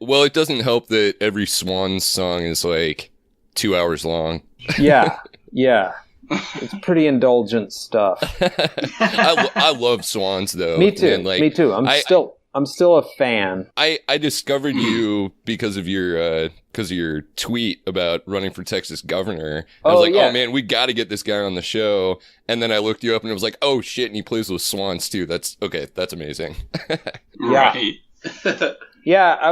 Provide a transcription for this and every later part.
Well, it doesn't help that every Swan song is like 2 hours long. Yeah. It's pretty indulgent stuff. I love Swans though. Me too. Man, Me too. I'm still a fan. I discovered you because of your tweet about running for Texas governor. I was like, oh man, we got to get this guy on the show. And then I looked you up and it was like, oh shit, and he plays with Swans too. That's amazing. Right. Yeah, I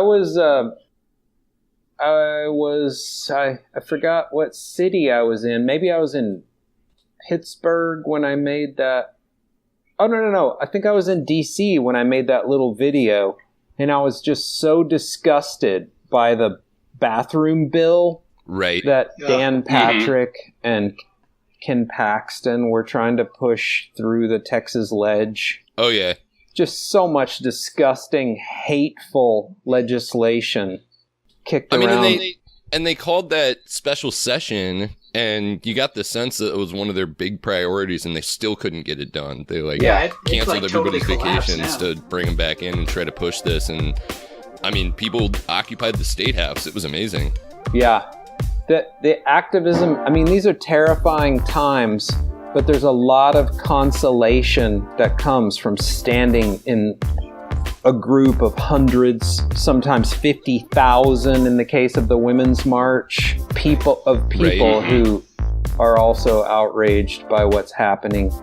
forgot what city I was in. Maybe I was in Pittsburgh when I made that. Oh, no. I think I was in D.C. when I made that little video. And I was just so disgusted by the bathroom bill. Right. That Dan Patrick and Ken Paxton were trying to push through the Texas ledge. Oh, yeah. Just so much disgusting, hateful legislation kicked around. And they called that special session, and you got the sense that it was one of their big priorities, and they still couldn't get it done. They canceled everybody's vacations to bring them back in and try to push this. And I mean, people occupied the State House. It was amazing. Yeah, the activism. I mean, these are terrifying times. But there's a lot of consolation that comes from standing in a group of hundreds, sometimes 50,000 in the case of the Women's March, people right. who are also outraged by what's happening.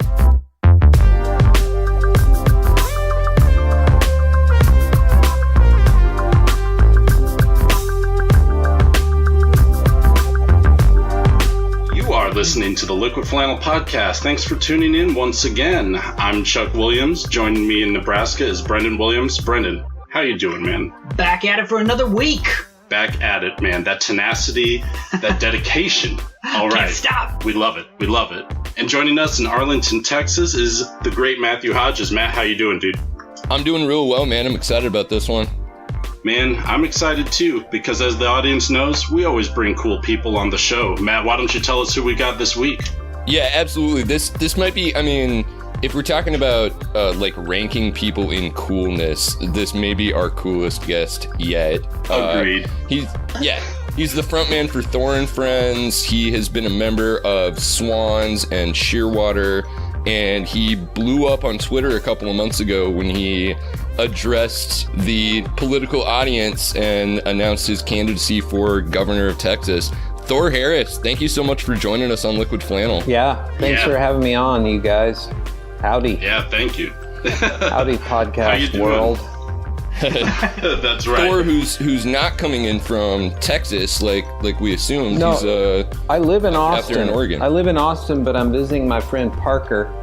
Listening to the Liquid Flannel Podcast. Thanks for tuning in once again. I'm Chuck Williams. Joining me in Nebraska is Brendan Williams. Brendan, how you doing, man? Back at it for another week. Back at it, man. That tenacity, that dedication. All right. Can't stop. We love it. We love it. And joining us in Arlington, Texas is the great Matthew Hodges. Matt, how you doing, dude? I'm doing real well, man. I'm excited about this one. Man, I'm excited too, because as the audience knows, we always bring cool people on the show. Matt, why don't you tell us who we got this week? Yeah, absolutely. This might be, I mean, if we're talking about like ranking people in coolness, this may be our coolest guest yet. Agreed. He's the frontman for Thor and Friends. He has been a member of Swans and Shearwater, and he blew up on Twitter a couple of months ago when he addressed the political audience and announced his candidacy for governor of Texas. Thor Harris, thank you so much for joining us on Liquid Flannel. Yeah, thanks for having me on, you guys. Howdy. Yeah, thank you. Howdy, podcast world. That's right. Thor, who's not coming in from Texas like we assumed. No, he's I live in Austin. Out there in Oregon. I live in Austin, but I'm visiting my friend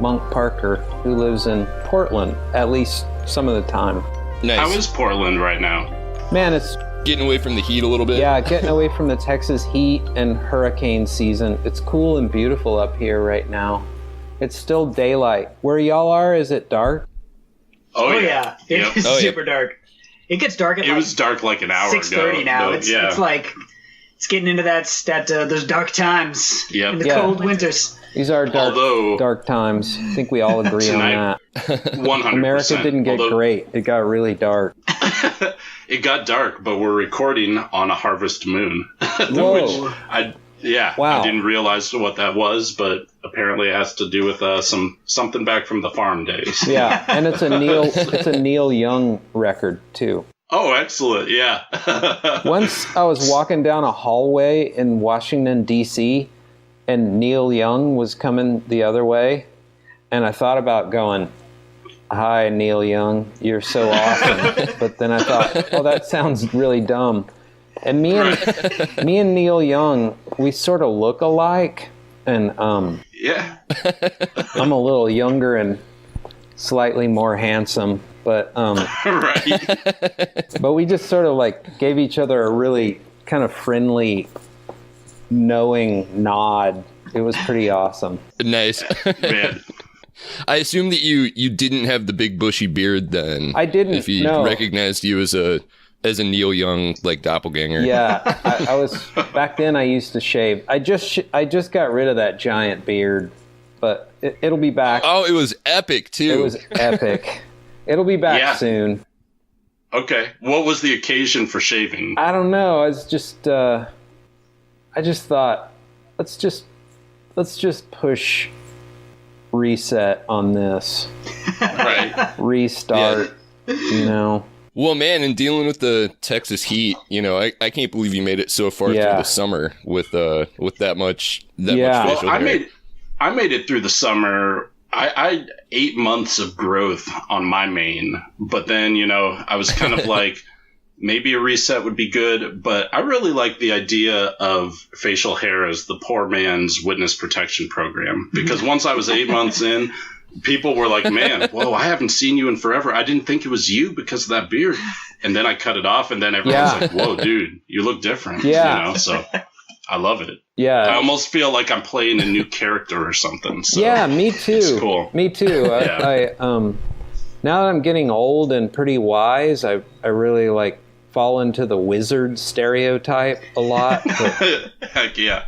Monk Parker, who lives in Portland, at least some of the time. Nice. How is Portland right now? Man, it's getting away from the heat a little bit. Yeah, getting away from the Texas heat and hurricane season. It's cool and beautiful up here right now. It's still daylight. Where y'all are, is it dark? Oh yeah. It's super dark. It gets dark at it was dark like an hour 6:30 ago. now. It's like it's getting into those dark times in the cold winters. These are dark times. I think we all agree on that. 100%. America didn't get great. It got really dark. It got dark, but we're recording on a harvest moon. Whoa. I didn't realize what that was, but apparently it has to do with something back from the farm days. Yeah, and it's a Neil Young record too. Oh, excellent! Yeah. Once I was walking down a hallway in Washington D.C. and Neil Young was coming the other way, and I thought about going, "Hi, Neil Young, you're so awesome." But then I thought, "Oh, that sounds really dumb." And me and Neil Young, we sort of look alike, and yeah, I'm a little younger and slightly more handsome, but right. But we just sort of like gave each other a really kind of friendly, knowing nod. It was pretty awesome. Nice. Man. I assume that you didn't have the big bushy beard then. I didn't. If he recognized you as a Neil Young like doppelganger. Yeah, I was back then. I used to shave. I just got rid of that giant beard, but it'll be back. Oh, it was epic too. It was epic. It'll be back soon. Okay. What was the occasion for shaving? I don't know. I just thought, let's just push reset on this. Right. Restart, Well, man, in dealing with the Texas heat, I can't believe you made it so far through the summer with that much facial hair. I made it through the summer. I 8 months of growth on my mane, but then, I was kind of like, maybe a reset would be good, but I really like the idea of facial hair as the poor man's witness protection program, because once I was 8 months in, people were like, man, whoa, I haven't seen you in forever. I didn't think it was you because of that beard. And then I cut it off, and then everyone's like, whoa, dude, you look different. Yeah. So I love it. Yeah. I almost feel like I'm playing a new character or something. So yeah, me too. It's cool. Me too. I now that I'm getting old and pretty wise, I really fall into the wizard stereotype a lot. Heck yeah.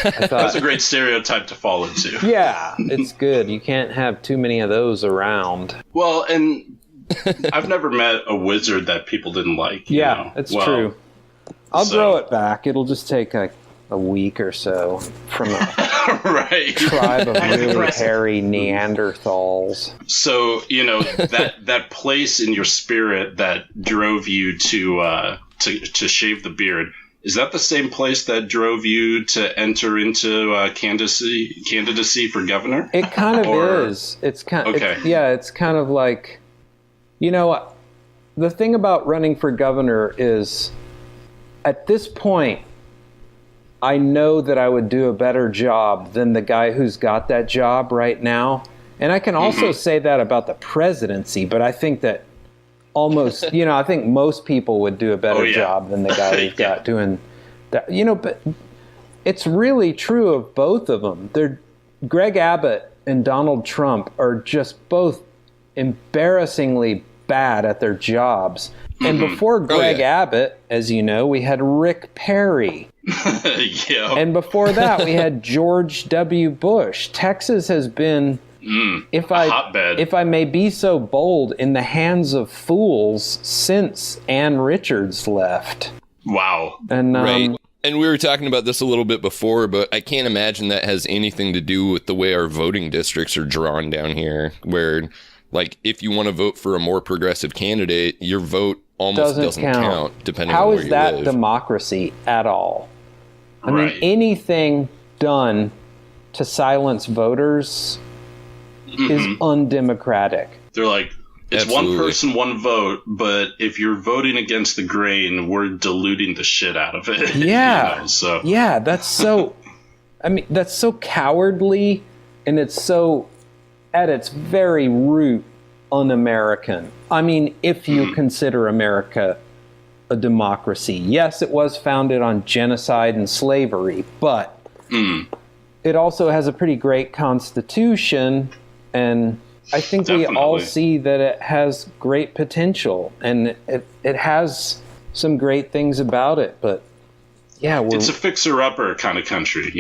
That's a great stereotype to fall into. Yeah, it's good. You can't have too many of those around. Well, and I've never met a wizard that people didn't like. It's true. I'll grow it back. It'll just take a week or so from a tribe of really hairy Neanderthals. So, that place in your spirit that drove you to shave the beard, is that the same place that drove you to enter into candidacy for governor? It kind of is. It's kind of, it's kind of like, the thing about running for governor is, at this point, I know that I would do a better job than the guy who's got that job right now. And I can also say that about the presidency, but I think that almost, I think most people would do a better job than the guy who's got doing that. But it's really true of both of them. Greg Abbott and Donald Trump are just both embarrassingly bad at their jobs. And before Greg Abbott, as you know, we had Rick Perry. And before that, we had George W. Bush. Texas has been, if I may be so bold, in the hands of fools since Ann Richards left. Wow. And right. And we were talking about this a little bit before, but I can't imagine that has anything to do with the way our voting districts are drawn down here, where, if you want to vote for a more progressive candidate, your vote almost doesn't count depending on where you live. How is that democracy at all? I mean, anything done to silence voters is undemocratic. They're like, it's one person, one vote, but if you're voting against the grain, we're diluting the shit out of it. Yeah. Yeah, that's so, that's so cowardly, and it's so, at its very root, un-American. If you consider America a democracy. Yes, it was founded on genocide and slavery, but it also has a pretty great constitution, and I think we all see that it has great potential, and it has some great things about it, but it's a fixer-upper kind of country,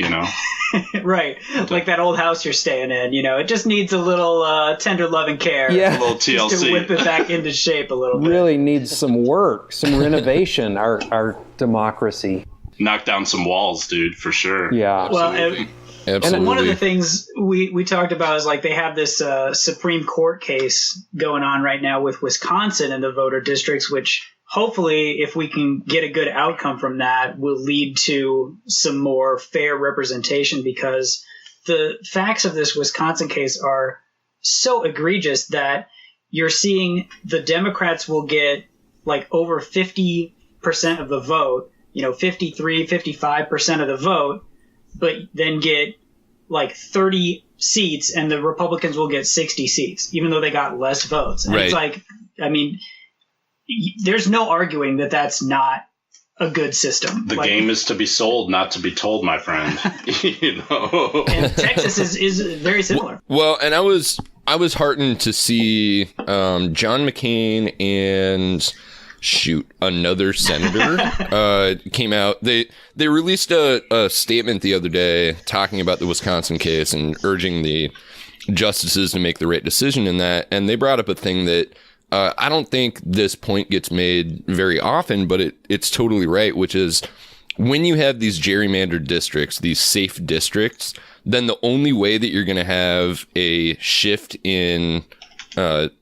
Right. Like that old house you're staying in, it just needs a little tender love and care. Yeah. A little TLC. Just to whip it back into shape a little bit. Really needs some work, some renovation, our democracy. Knock down some walls, dude, for sure. Yeah. Absolutely. And one of the things we talked about is they have this Supreme Court case going on right now with Wisconsin and the voter districts, which hopefully, if we can get a good outcome from that, will lead to some more fair representation, because the facts of this Wisconsin case are so egregious that you're seeing the Democrats will get over 50% of the vote, 53, 55% of the vote, but then get 30 seats, and the Republicans will get 60 seats, even though they got less votes. And it's there's no arguing that that's not a good system. The game is to be sold, not to be told, my friend. And Texas is very similar. Well, and I was heartened to see John McCain and another senator came out. They released a statement the other day talking about the Wisconsin case and urging the justices to make the right decision in that. And they brought up a thing that I don't think this point gets made very often, but it's totally right, which is when you have these gerrymandered districts, these safe districts, then the only way that you're going to have a shift in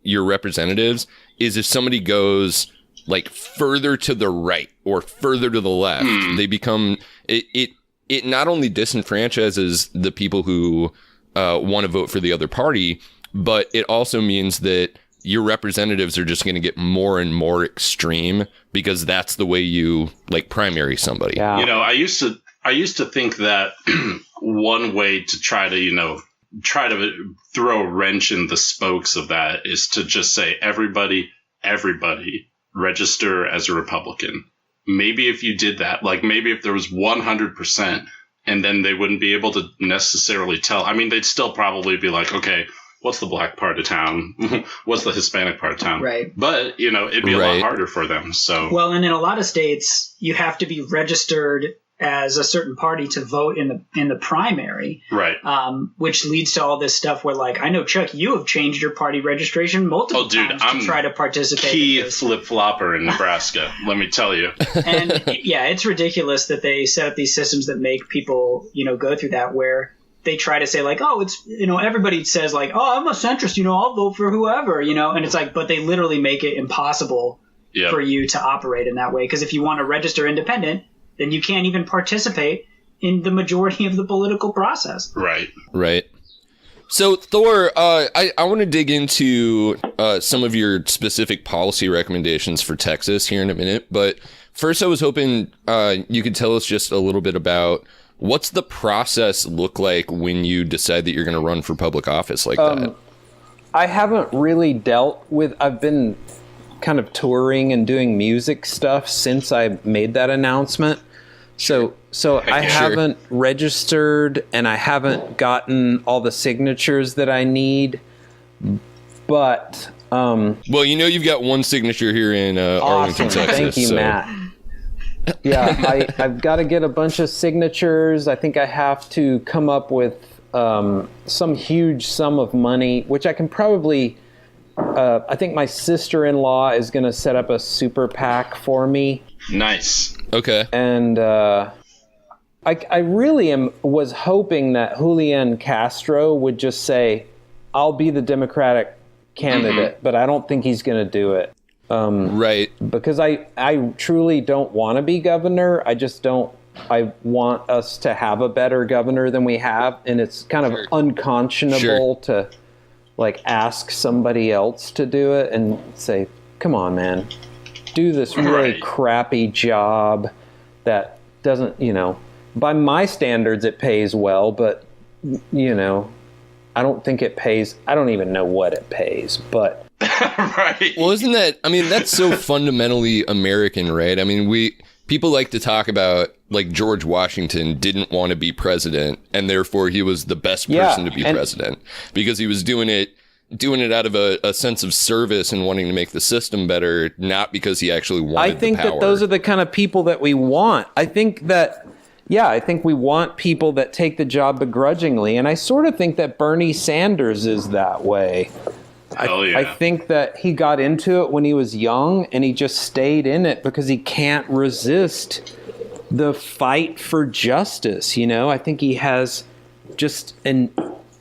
your representatives is if somebody goes like further to the right or further to the left. They become it not only disenfranchises the people who want to vote for the other party, but it also means that your representatives are just going to get more and more extreme because that's the way you like primary somebody. Yeah. You know, I used to think that one way to try to throw a wrench in the spokes of that is to just say everybody register as a Republican. Maybe if you did that, like maybe if there was 100%, and then they wouldn't be able to necessarily tell. I mean, they'd still probably be like, okay, what's the black part of town? What's the Hispanic part of town? Right. But, you know, it'd be a lot harder for them. So, well, and in a lot of states, you have to be registered as a certain party to vote in the primary. Right. Which leads to all this stuff where, like, I know, Chuck, you have changed your party registration multiple times to try to participate. Key flip-flopper in Nebraska, let me tell you. And yeah, it's ridiculous that they set up these systems that make people, you know, go through that, where they try to say like, oh, it's, you know, everybody says like, oh, I'm a centrist, you know, I'll vote for whoever, you know, and it's like, but they literally make it impossible for you to operate in that way. Because if you want to register independent, then you can't even participate in the majority of the political process. Right. Right. So, Thor, I want to dig into some of your specific policy recommendations for Texas here in a minute. But first, I was hoping you could tell us just a little bit about what's the process look like when you decide that you're going to run for public office like that? I haven't really dealt with, I've been kind of touring and doing music stuff since I made that announcement. So I haven't registered and I haven't gotten all the signatures that I need, but well, you know, you've got one signature here in Arlington, awesome. Texas. Thank you, Matt. Yeah, I've got to get a bunch of signatures. I think I have to come up with some huge sum of money, which I can probably. I think my sister-in-law is going to set up a super PAC for me. Nice. Okay. And I really was hoping that Julian Castro would just say, I'll be the Democratic candidate, but I don't think he's going to do it. Right. Because I truly don't want to be governor. I just don't. I want us to have a better governor than we have. And it's kind of unconscionable to like ask somebody else to do it and say, come on, man, do this really crappy job that doesn't, you know, by my standards, it pays well, but, you know, I don't think it pays. I don't even know what it pays, but. Right. Well, isn't that, I mean, that's so fundamentally American, right? I mean, people like to talk about like George Washington didn't want to be president and therefore he was the best person to be president because he was doing it out of a sense of service and wanting to make the system better, not because he actually wanted I think the power. that those are the kind of people that we want. I think we want people that take the job begrudgingly. And I sort of think that Bernie Sanders is that way. I think that he got into it when he was young and he just stayed in it because he can't resist the fight for justice. You know, I think he has just an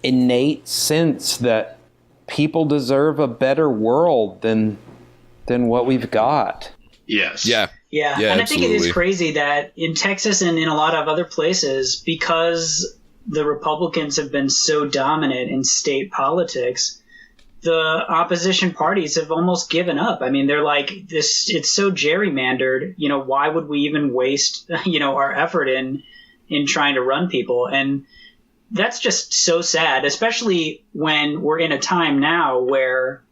innate sense that people deserve a better world than what we've got. Yes. Yeah. And I think it is crazy that in Texas and in a lot of other places, because the Republicans have been so dominant in state politics, the opposition parties have almost given up. I mean, they're like, it's so gerrymandered, you know, why would we even waste, you know, our effort in trying to run people? And that's just so sad, especially when we're in a time now where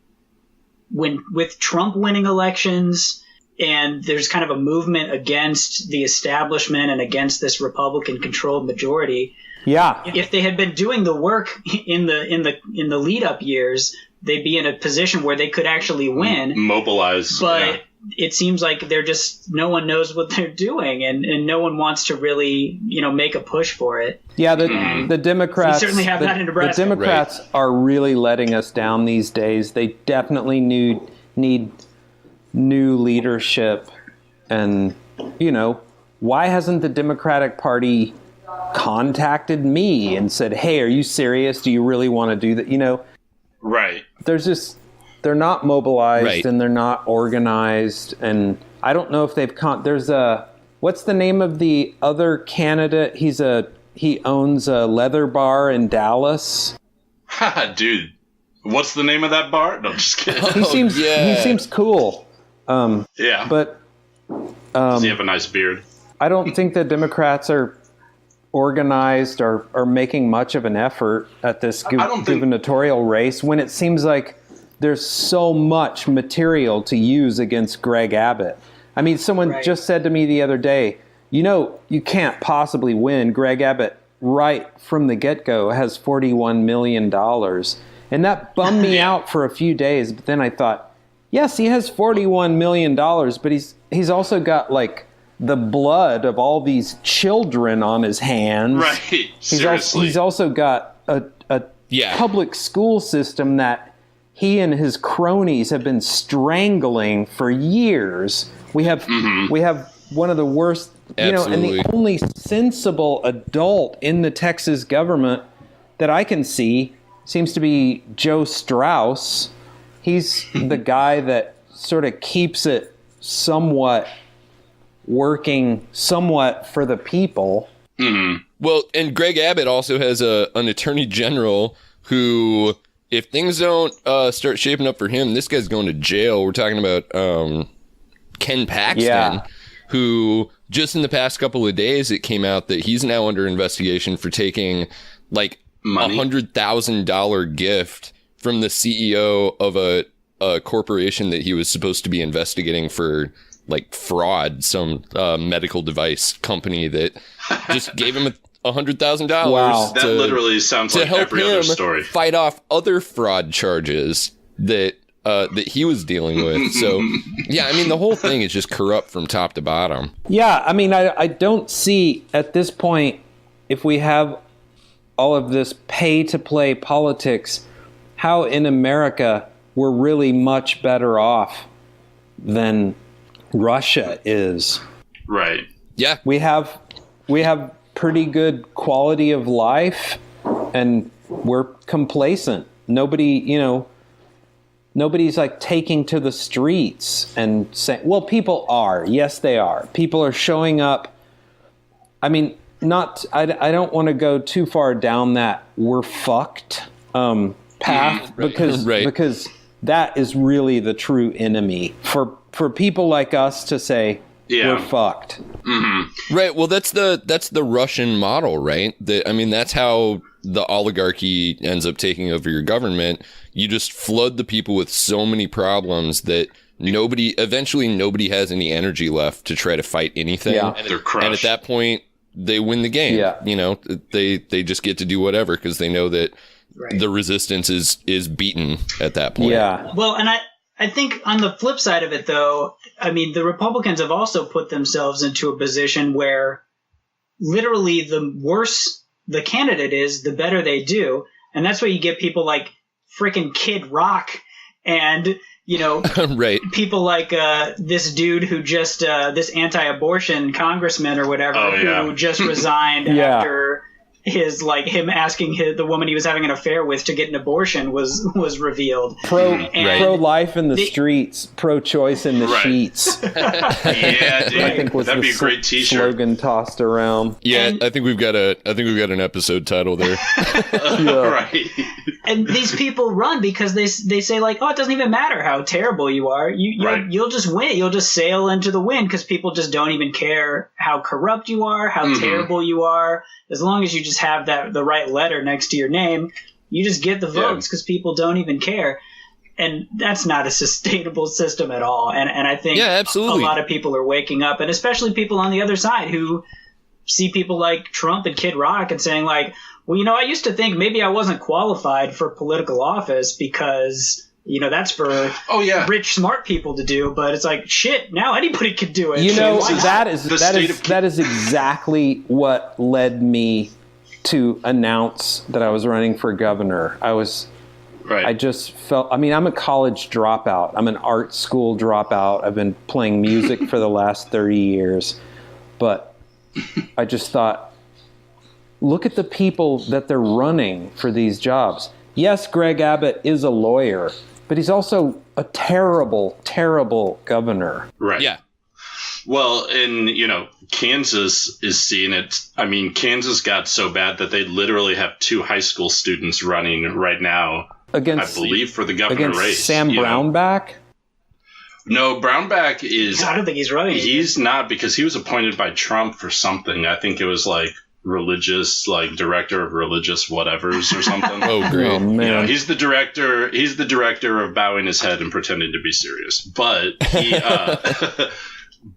with Trump winning elections and there's kind of a movement against the establishment and against this Republican controlled majority. Yeah. If they had been doing the work in the lead up years, they'd be in a position where they could actually win. Mobilize. But it seems like no one knows what they're doing and no one wants to really, you know, make a push for it. Yeah, the Democrats. We certainly have that in Nebraska. The Democrats are really letting us down these days. They definitely need new leadership. And, why hasn't the Democratic Party contacted me and said, hey, are you serious? Do you really want to do that? Right. They're not mobilized and they're not organized. And I don't know if they've what's the name of the other candidate? He owns a leather bar in Dallas. Dude, what's the name of that bar? No, I'm just kidding. He seems cool. Yeah. But does he have a nice beard? I don't think the Democrats are organized or making much of an effort at this gubernatorial race when it seems like there's so much material to use against Greg Abbott. I mean, someone just said to me the other day, you can't possibly win. Greg Abbott, right from the get-go, has $41 million. And that bummed me out for a few days. But then I thought, yes, he has $41 million, but he's also got, like, the blood of all these children on his hands. Right, seriously. He's also got a public school system that he and his cronies have been strangling for years. We have one of the worst, and the only sensible adult in the Texas government that I can see seems to be Joe Strauss. He's the guy that sort of keeps it somewhat working somewhat for the people. Mm-hmm. Well, and Greg Abbott also has an attorney general who, if things don't start shaping up for him, this guy's going to jail. We're talking about Ken Paxton, who just in the past couple of days, it came out that he's now under investigation for taking like $100,000 gift from the CEO of a corporation that he was supposed to be investigating for like fraud, some medical device company that just gave him $100,000. Wow. That literally sounds like every other story. Fight off other fraud charges that he was dealing with. So, yeah, I mean, the whole thing is just corrupt from top to bottom. Yeah, I mean, I don't see at this point, if we have all of this pay-to-play politics, how in America we're really much better off than Russia is. Right. Yeah. We have pretty good quality of life, and we're complacent. Nobody's like taking to the streets and saying, well, people are. Yes, they are. People are showing up. I mean, I don't want to go too far down that we're fucked path because that is really the true enemy for people like us to say we're fucked. Mm-hmm. Right. Well, that's the Russian model, right? That's how the oligarchy ends up taking over your government. You just flood the people with so many problems that eventually nobody has any energy left to try to fight anything. Yeah. And they're crushed. And at that point, they win the game. Yeah. They just get to do whatever because they know that the resistance is beaten at that point. Yeah. Well, and I think on the flip side of it, though, I mean, the Republicans have also put themselves into a position where literally the worse the candidate is, the better they do. And that's why you get people like freaking Kid Rock and, right. people like this dude who just this anti-abortion congressman or whatever who just resigned after him asking the woman he was having an affair with to get an abortion was revealed. Pro-life in the streets, pro-choice in the sheets. Yeah, dude. I think that'd be a great T-shirt slogan tossed around. Yeah, I think we've got an episode title there. Right. And these people run because they say like, oh, it doesn't even matter how terrible you are. You'll just win. You'll just sail into the wind because people just don't even care how corrupt you are, how terrible you are. As long as you just have the right letter next to your name, you just get the votes because people don't even care. And that's not a sustainable system at all. And I think absolutely. A lot of people are waking up, and especially people on the other side who see people like Trump and Kid Rock and saying like, well, I used to think maybe I wasn't qualified for political office because, that's for rich, smart people to do. But it's like, shit, now anybody can do it. That is exactly what led me to announce that I was running for governor. I was Right. I just felt, I mean, I'm a college dropout. I'm an art school dropout. I've been playing music for the last 30 years. But I just thought, look at the people that they're running for these jobs. Yes, Greg Abbott is a lawyer, but he's also a terrible, terrible governor. Right. Yeah. Well, and, Kansas is seeing it. I mean, Kansas got so bad that they literally have 2 high school students running right now, Against, I believe, for the governor against race. Sam Brownback? No, Brownback is... I don't think he's running. He's not, because he was appointed by Trump for something. I think it was like religious, like director of religious whatevers or something. Oh, great. Oh, man. He's the director of bowing his head and pretending to be serious. But he...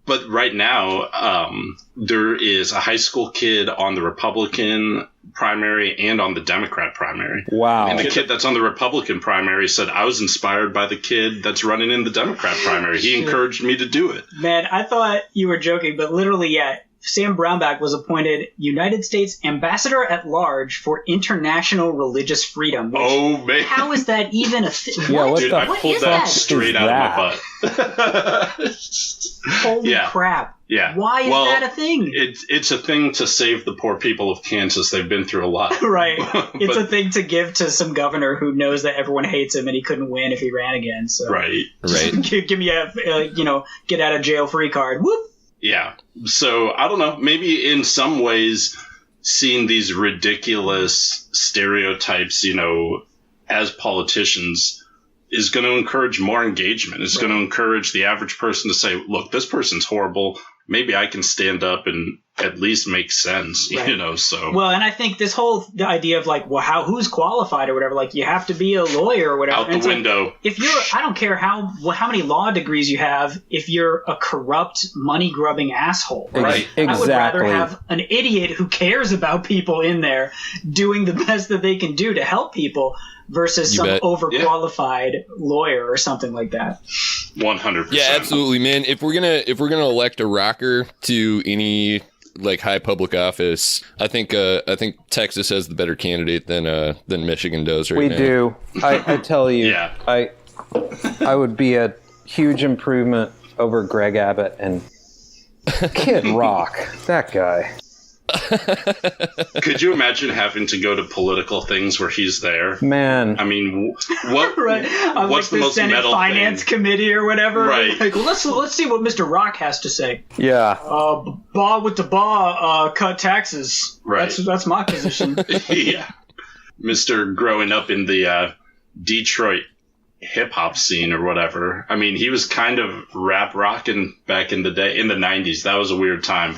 But right now, there is a high school kid on the Republican primary and on the Democrat primary. Wow. And the kid that's on the Republican primary said, I was inspired by the kid that's running in the Democrat primary. He encouraged me to do it. Man, I thought you were joking, but literally, yeah. Sam Brownback was appointed United States Ambassador at Large for International Religious Freedom. Oh, man. How is that even a thing? Yeah, Dude, I pulled that straight out of my butt. Holy crap. Yeah. Why is that a thing? It's a thing to save the poor people of Kansas. They've been through a lot. Right. It's a thing to give to some governor who knows that everyone hates him and he couldn't win if he ran again. So Right. give me a get out of jail free card. Whoop. Yeah. So I don't know. Maybe in some ways, seeing these ridiculous stereotypes, as politicians is going to encourage more engagement. It's going to encourage the average person to say, look, this person's horrible. Maybe I can stand up and at least make sense, so. Well, and I think this whole idea of who's qualified or whatever, you have to be a lawyer or whatever. Out the window. If I don't care how many law degrees you have, if you're a corrupt, money-grubbing asshole. Right. Exactly. I would rather have an idiot who cares about people in there doing the best that they can do to help people versus some overqualified lawyer or something like that. 100%. Yeah, absolutely, man. If we're gonna elect a rocker to any high public office, I think Texas has the better candidate than Michigan does right now. We do. I tell you, Yeah. I would be a huge improvement over Greg Abbott and Kid Rock. That guy. Could you imagine having to go to political things where he's there? Man. I mean, what? Right. What's the most Senate metal Finance thing? Committee or whatever? Right. Let's see what Mr. Rock has to say. Yeah. Cut taxes. Right. That's my position. Yeah. Mr. growing up in the Detroit hip-hop scene or whatever. I mean, he was kind of rap rocking back in the day, in the 90s. That was a weird time.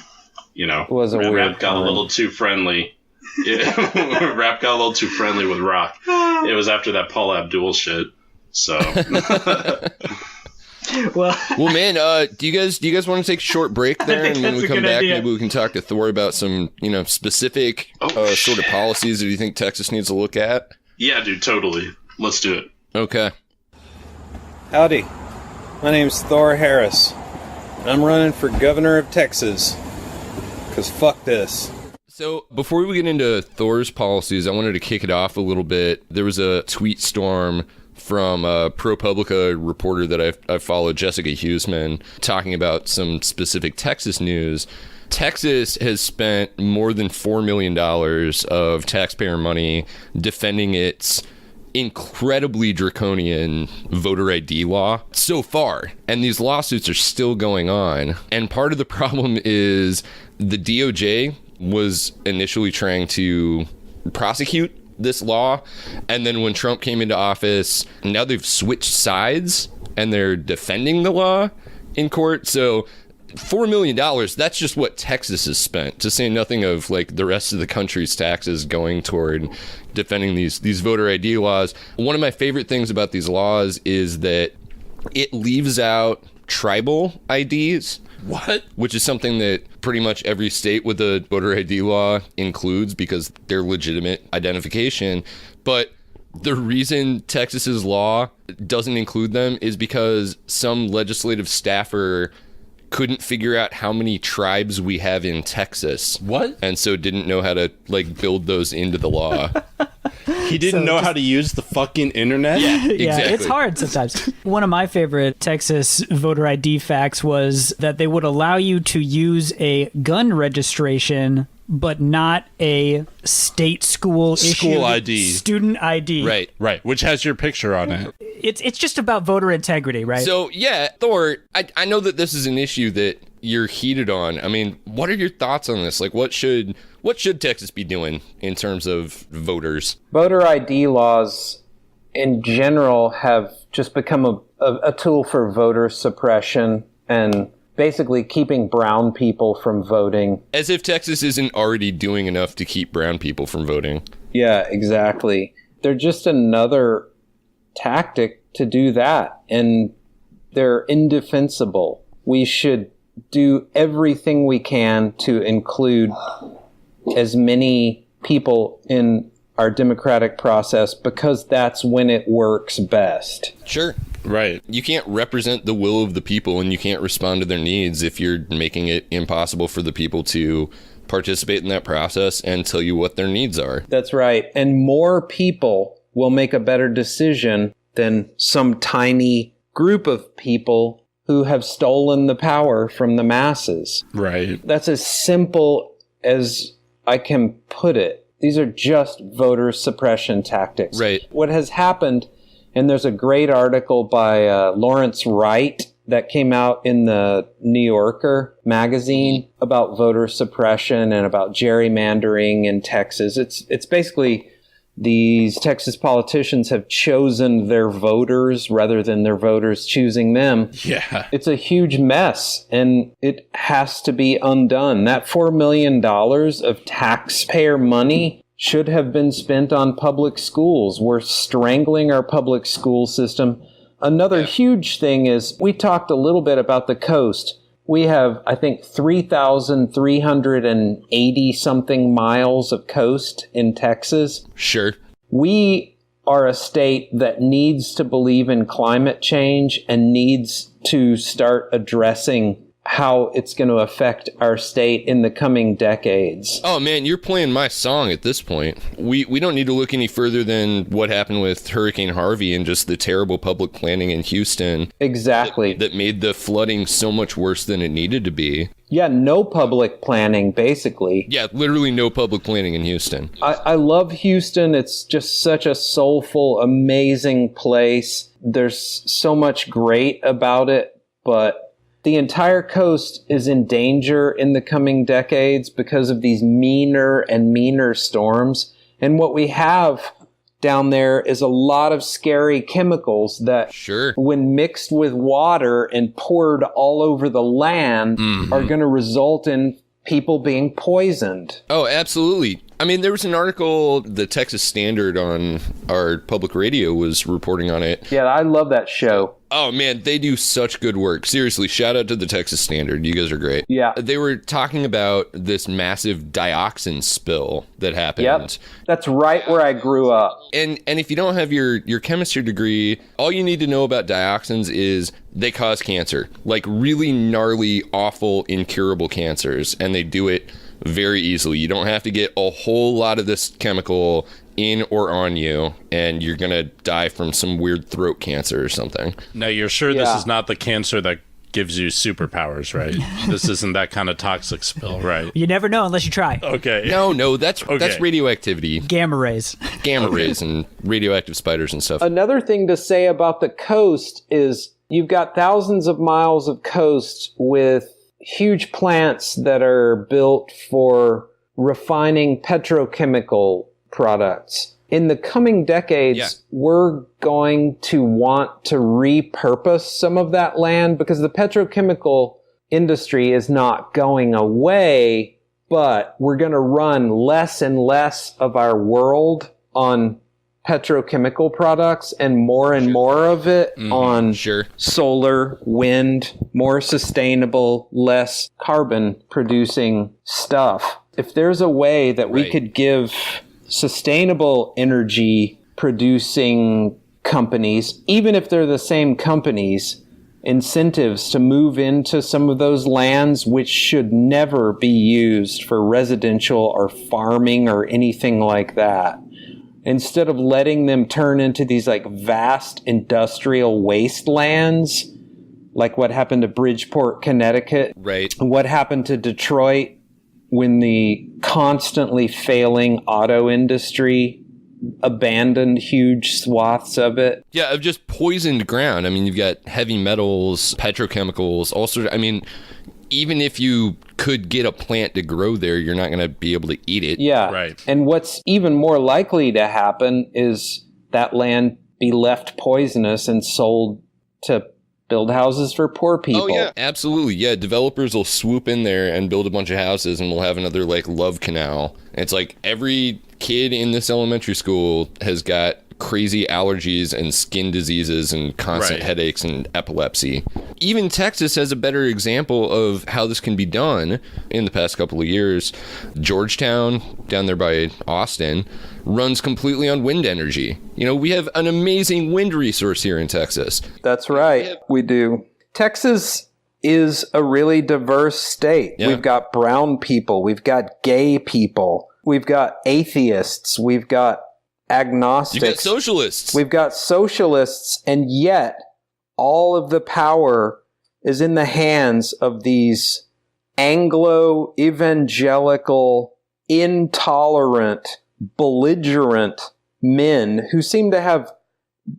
It was a weird Rap got time. a little too friendly. Rap got a little too friendly with rock. It was after that Paul Abdul shit. So. Well, man, do you guys want to take a short break there, and when we come back, maybe we can talk to Thor about some specific sort of policies that you think Texas needs to look at? Yeah, dude, totally. Let's do it. Okay. Howdy. My name's Thor Harris, and I'm running for governor of Texas. 'Cause fuck this. So before we get into Thor's policies, I wanted to kick it off a little bit. There was a tweet storm from a ProPublica reporter that I followed, Jessica Huseman, talking about some specific Texas news. Texas has spent more than $4 million of taxpayer money defending its incredibly draconian voter ID law so far, and these lawsuits are still going on. And part of the problem is the DOJ was initially trying to prosecute this law, and then when Trump came into office, now they've switched sides and they're defending the law in court. So $4 million, that's just what Texas has spent, to say nothing of the rest of the country's taxes going toward defending these voter ID laws. One of my favorite things about these laws is that it leaves out tribal IDs. What? Which is something that pretty much every state with a voter ID law includes because they're legitimate identification. But the reason Texas's law doesn't include them is because some legislative staffer couldn't figure out how many tribes we have in Texas. What? And so didn't know how to build those into the law. He didn't know how to use the fucking internet? Yeah, Yeah, exactly. it's hard sometimes. One of my favorite Texas voter ID facts was that they would allow you to use a gun registration, but not a state school ID. student ID. Right. Which has your picture on it. It's just about voter integrity, right? So, yeah, Thor, I know that this is an issue that you're heated on. I mean, what are your thoughts on this? Like, what should Texas be doing in terms of voters? Voter ID laws in general have just become a tool for voter suppression and basically keeping brown people from voting. As if Texas isn't already doing enough to keep brown people from voting. Yeah, exactly. They're just another tactic to do that, and they're indefensible. We should do everything we can to include as many people in our democratic process because that's when it works best. Sure. Right. You can't represent the will of the people and you can't respond to their needs if you're making it impossible for the people to participate in that process and tell you what their needs are. That's right. And more people will make a better decision than some tiny group of people who have stolen the power from the masses. Right. That's as simple as I can put it. These are just voter suppression tactics. Right. What has happened, and there's a great article by Lawrence Wright that came out in the New Yorker magazine about voter suppression and about gerrymandering in Texas. It's basically these Texas politicians have chosen their voters rather than their voters choosing them. Yeah. It's a huge mess, and it has to be undone. That $4 million of taxpayer money should have been spent on public schools. We're strangling our public school system. Another huge thing is, we talked a little bit about the coast. We have, I think, 3,380 something miles of coast in Texas. Sure. We are a state that needs to believe in climate change and needs to start addressing how it's going to affect our state in the coming decades. Oh, man, you're playing my song at this point. We don't need to look any further than what happened with Hurricane Harvey and just the terrible public planning in Houston. Exactly. That made the flooding so much worse than it needed to be. Yeah, no public planning, basically. Yeah, literally no public planning in Houston. I love Houston. It's just such a soulful, amazing place. There's so much great about it, but the entire coast is in danger in the coming decades because of these meaner and meaner storms. And what we have down there is a lot of scary chemicals that, when mixed with water and poured all over the land, are going to result in people being poisoned. Oh, absolutely. I mean, there was an article, the Texas Standard on our public radio was reporting on it. Yeah, I love that show. Oh, man, they do such good work. Seriously, shout out to the Texas Standard. You guys are great. Yeah. They were talking about this massive dioxin spill that happened. Yep. That's right where I grew up. And if you don't have your chemistry degree, all you need to know about dioxins is they cause cancer. Like really gnarly, awful, incurable cancers. And they do it very easily. You don't have to get a whole lot of this chemical in or on you, and you're going to die from some weird throat cancer or something. Now, you're sure this is not the cancer that gives you superpowers, right? This isn't that kind of toxic spill, right? You never know unless you try. Okay. No, that's radioactivity. Gamma rays. Rays and radioactive spiders and stuff. Another thing to say about the coast is you've got thousands of miles of coast with huge plants that are built for refining petrochemical products. In the coming decades, we're going to want to repurpose some of that land because the petrochemical industry is not going away, but we're going to run less and less of our world on petrochemical products and more of it on solar, wind, more sustainable, less carbon producing stuff. If there's a way that we could give sustainable energy producing companies, even if they're the same companies, incentives to move into some of those lands which should never be used for residential or farming or anything like that, instead of letting them turn into these like vast industrial wastelands, like what happened to Bridgeport, Connecticut, right? What happened to Detroit when the constantly failing auto industry abandoned huge swaths of it. Yeah, of just poisoned ground. I mean, you've got heavy metals, petrochemicals, all sorts of, I mean, even if you could get a plant to grow there, you're not going to be able to eat it. Yeah. Right. And what's even more likely to happen is that land be left poisonous and sold to build houses for poor people. Oh, yeah, absolutely. Yeah, developers will swoop in there and build a bunch of houses, and we'll have another, like, love canal. And it's like every kid in this elementary school has got crazy allergies and skin diseases and constant headaches and epilepsy. Even Texas has a better example of how this can be done in the past couple of years. Georgetown, down there by Austin, runs completely on wind energy. You know, we have an amazing wind resource here in Texas. That's right. We do. Texas is a really diverse state. Yeah. We've got brown people. We've got gay people. We've got atheists. We've got agnostics. You've got socialists. We've got socialists. And yet, all of the power is in the hands of these Anglo-evangelical, intolerant, belligerent men who seem to have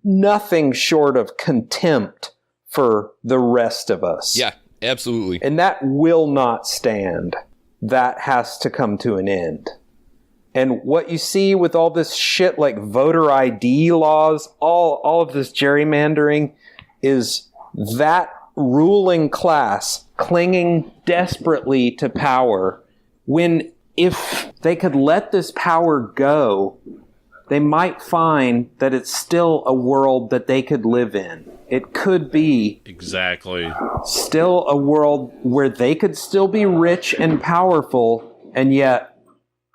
nothing short of contempt for the rest of us. Yeah, absolutely. And that will not stand. That has to come to an end. And what you see with all this shit like voter ID laws, all of this gerrymandering, is that ruling class clinging desperately to power when if they could let this power go, they might find that it's still a world that they could live in. It could be exactly still a world where they could still be rich and powerful, and yet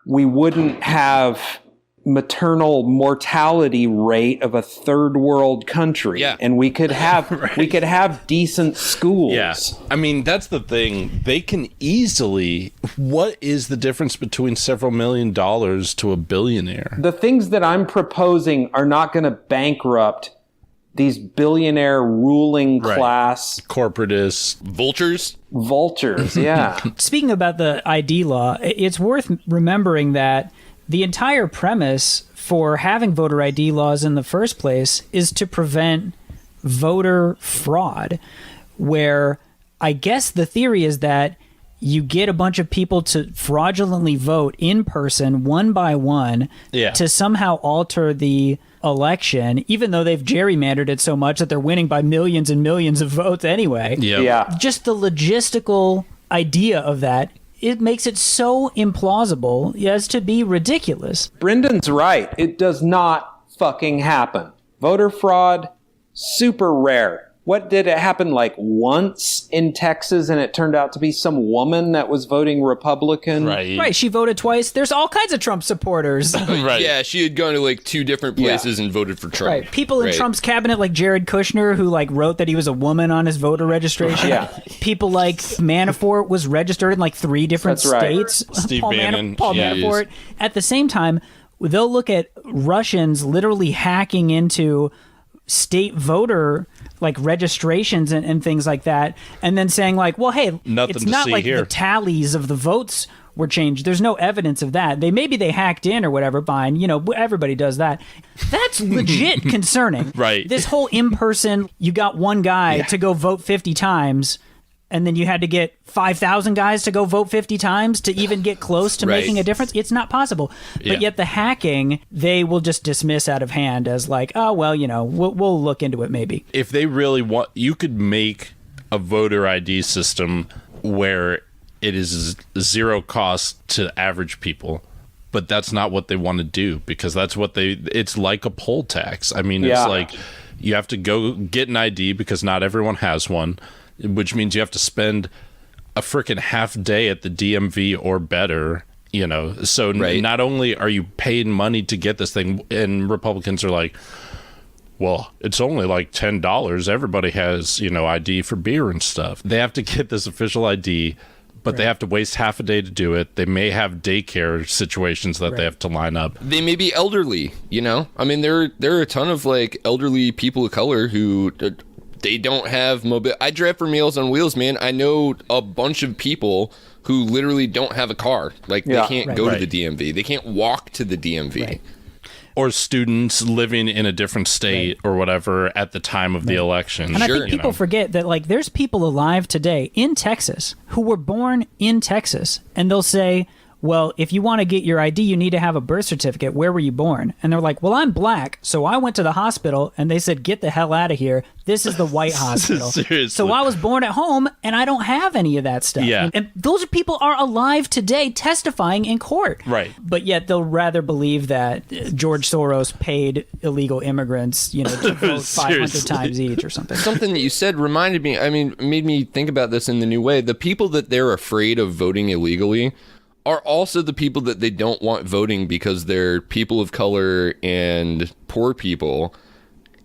we wouldn't have maternal mortality rate of a third world country. Yeah. And we could have we could have decent schools. Yeah. I mean, that's the thing. They can easily, what is the difference between several $1 million to a billionaire? The things that I'm proposing are not going to bankrupt these billionaire ruling class corporatists, vultures, yeah. Speaking about the ID law, it's worth remembering that the entire premise for having voter ID laws in the first place is to prevent voter fraud, where I guess the theory is that you get a bunch of people to fraudulently vote in person, one by one, to somehow alter the election, even though they've gerrymandered it so much that they're winning by millions and millions of votes anyway. Yeah. Just the logistical idea of that, it makes it so implausible as to be ridiculous. Brendan's right. It does not fucking happen. Voter fraud, super rare. What did it happen like once in Texas and it turned out to be some woman that was voting Republican? Right, she voted twice. There's all kinds of Trump supporters. Yeah, she had gone to like 2 different places and voted for Trump. Right. People in Trump's cabinet like Jared Kushner who like wrote that he was a woman on his voter registration. People like Manafort was registered in like 3 different states. Steve Bannon. Paul Manafort. At the same time, they'll look at Russians literally hacking into state voter like registrations and things like that, and then saying like, well, hey, it's not like the tallies of the votes were changed. There's no evidence of that. Maybe they hacked in or whatever. Fine, you know, everybody does that. That's legit concerning. Right. This whole in-person, you got one guy to go vote 50 times, and then you had to get 5,000 guys to go vote 50 times to even get close to making a difference. It's not possible. But yet the hacking, they will just dismiss out of hand as like, oh, well, you know, we'll look into it maybe. If they really want, you could make a voter ID system where it is 0 cost to average people. But that's not what they want to do, because that's what it's like a poll tax. I mean, it's like you have to go get an ID because not everyone has one, which means you have to spend a freaking half day at the DMV or better, you know. So not only are you paying money to get this thing, and Republicans are like, well, it's only like $10. Everybody has, you know, ID for beer and stuff. They have to get this official ID, but they have to waste half a day to do it. They may have daycare situations that they have to line up. They may be elderly, you know? I mean, there are a ton of, like, elderly people of color who... they don't have mobile. I drive for Meals on Wheels, man. I know a bunch of people who literally don't have a car. Like, they can't go to the DMV. They can't walk to the DMV. Right. Or students living in a different state or whatever at the time of the election. And I think people forget that, like, there's people alive today in Texas who were born in Texas, and they'll say, well, if you want to get your ID, you need to have a birth certificate. Where were you born? And they're like, well, I'm black, so I went to the hospital, and they said, get the hell out of here. This is the white hospital. Seriously. So I was born at home, and I don't have any of that stuff. Yeah. And those people are alive today testifying in court. Right. But yet they'll rather believe that George Soros paid illegal immigrants, to vote 500 times each or something. Something that you said reminded me, made me think about this in the new way. The people that they're afraid of voting illegally are also the people that they don't want voting because they're people of color and poor people.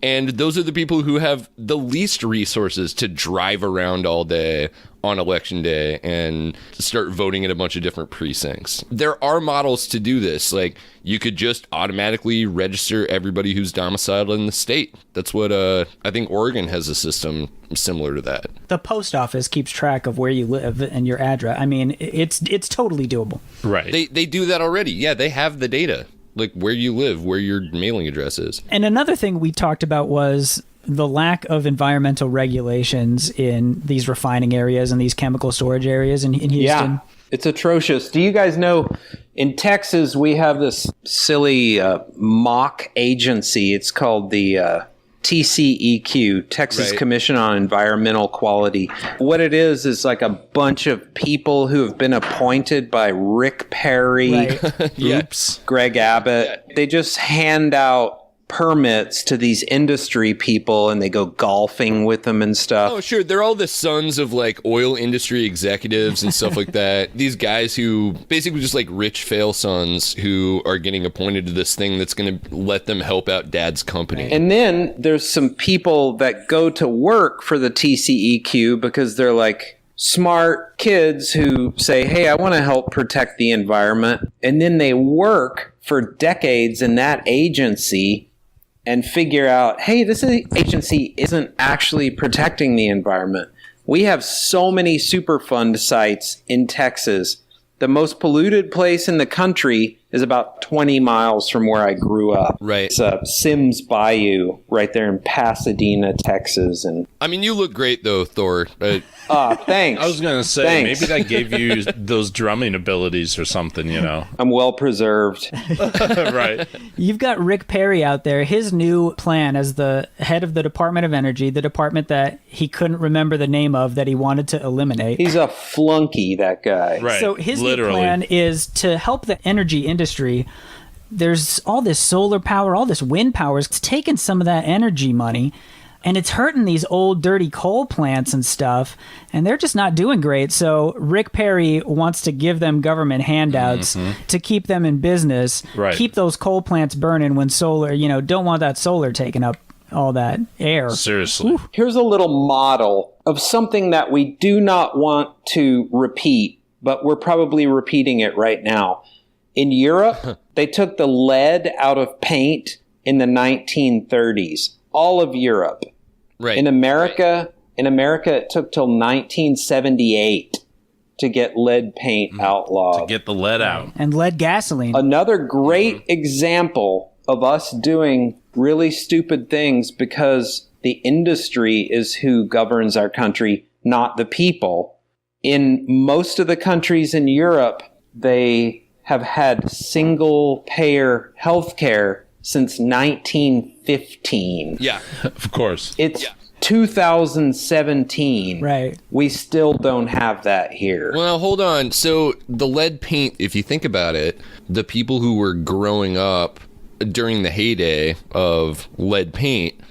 And those are the people who have the least resources to drive around all day on election day and start voting at a bunch of different precincts. There are models to do this. Like, you could just automatically register everybody who's domiciled in the state. That's what I think Oregon has a system similar to that. The post office keeps track of where you live and your address. I mean, it's totally doable. Right. They do that already. Yeah, they have the data. Like, where you live, where your mailing address is. And another thing we talked about was the lack of environmental regulations in these refining areas and these chemical storage areas in Houston. Yeah, it's atrocious. Do you guys know, in Texas, we have this silly mock agency. It's called the TCEQ, Texas Commission on Environmental Quality. What it is like a bunch of people who have been appointed by Rick Perry, Greg Abbott. Yeah. They just hand out permits to these industry people and they go golfing with them and stuff. Oh, sure. They're all the sons of, like, oil industry executives and stuff like that. These guys who basically just, like, rich fail sons who are getting appointed to this thing that's going to let them help out dad's company. And then there's some people that go to work for the TCEQ because they're like smart kids who say, hey, I want to help protect the environment. And then they work for decades in that agency and figure out, hey, this agency isn't actually protecting the environment. We have so many Superfund sites in Texas. The most polluted place in the country is about 20 miles from where I grew up. Right. It's Sims Bayou right there in Pasadena, Texas. And I mean, you look great, though, Thor. Thanks. I was going to say, maybe that gave you those drumming abilities or something, I'm well preserved. Right. You've got Rick Perry out there. His new plan as the head of the Department of Energy, the department that he couldn't remember the name of that he wanted to eliminate. He's a flunky, that guy. Right. So his new plan is to help the energy industry. There's all this solar power, all this wind power. It's taking some of that energy money, and it's hurting these old, dirty coal plants and stuff, and they're just not doing great. So Rick Perry wants to give them government handouts to keep them in business, keep those coal plants burning when solar, don't want that solar taking up all that air. Seriously. Here's a little model of something that we do not want to repeat, but we're probably repeating it right now. In Europe, they took the lead out of paint in the 1930s. All of Europe. Right. In America, it took till 1978 to get lead paint outlawed. To get the lead out. And lead gasoline. Another great example of us doing really stupid things because the industry is who governs our country, not the people. In most of the countries in Europe, they have had single-payer health care since 1915. Yeah. Of course. It's 2017. Right. We still don't have that here. Well, hold on. So the lead paint, if you think about it, the people who were growing up during the heyday of lead paint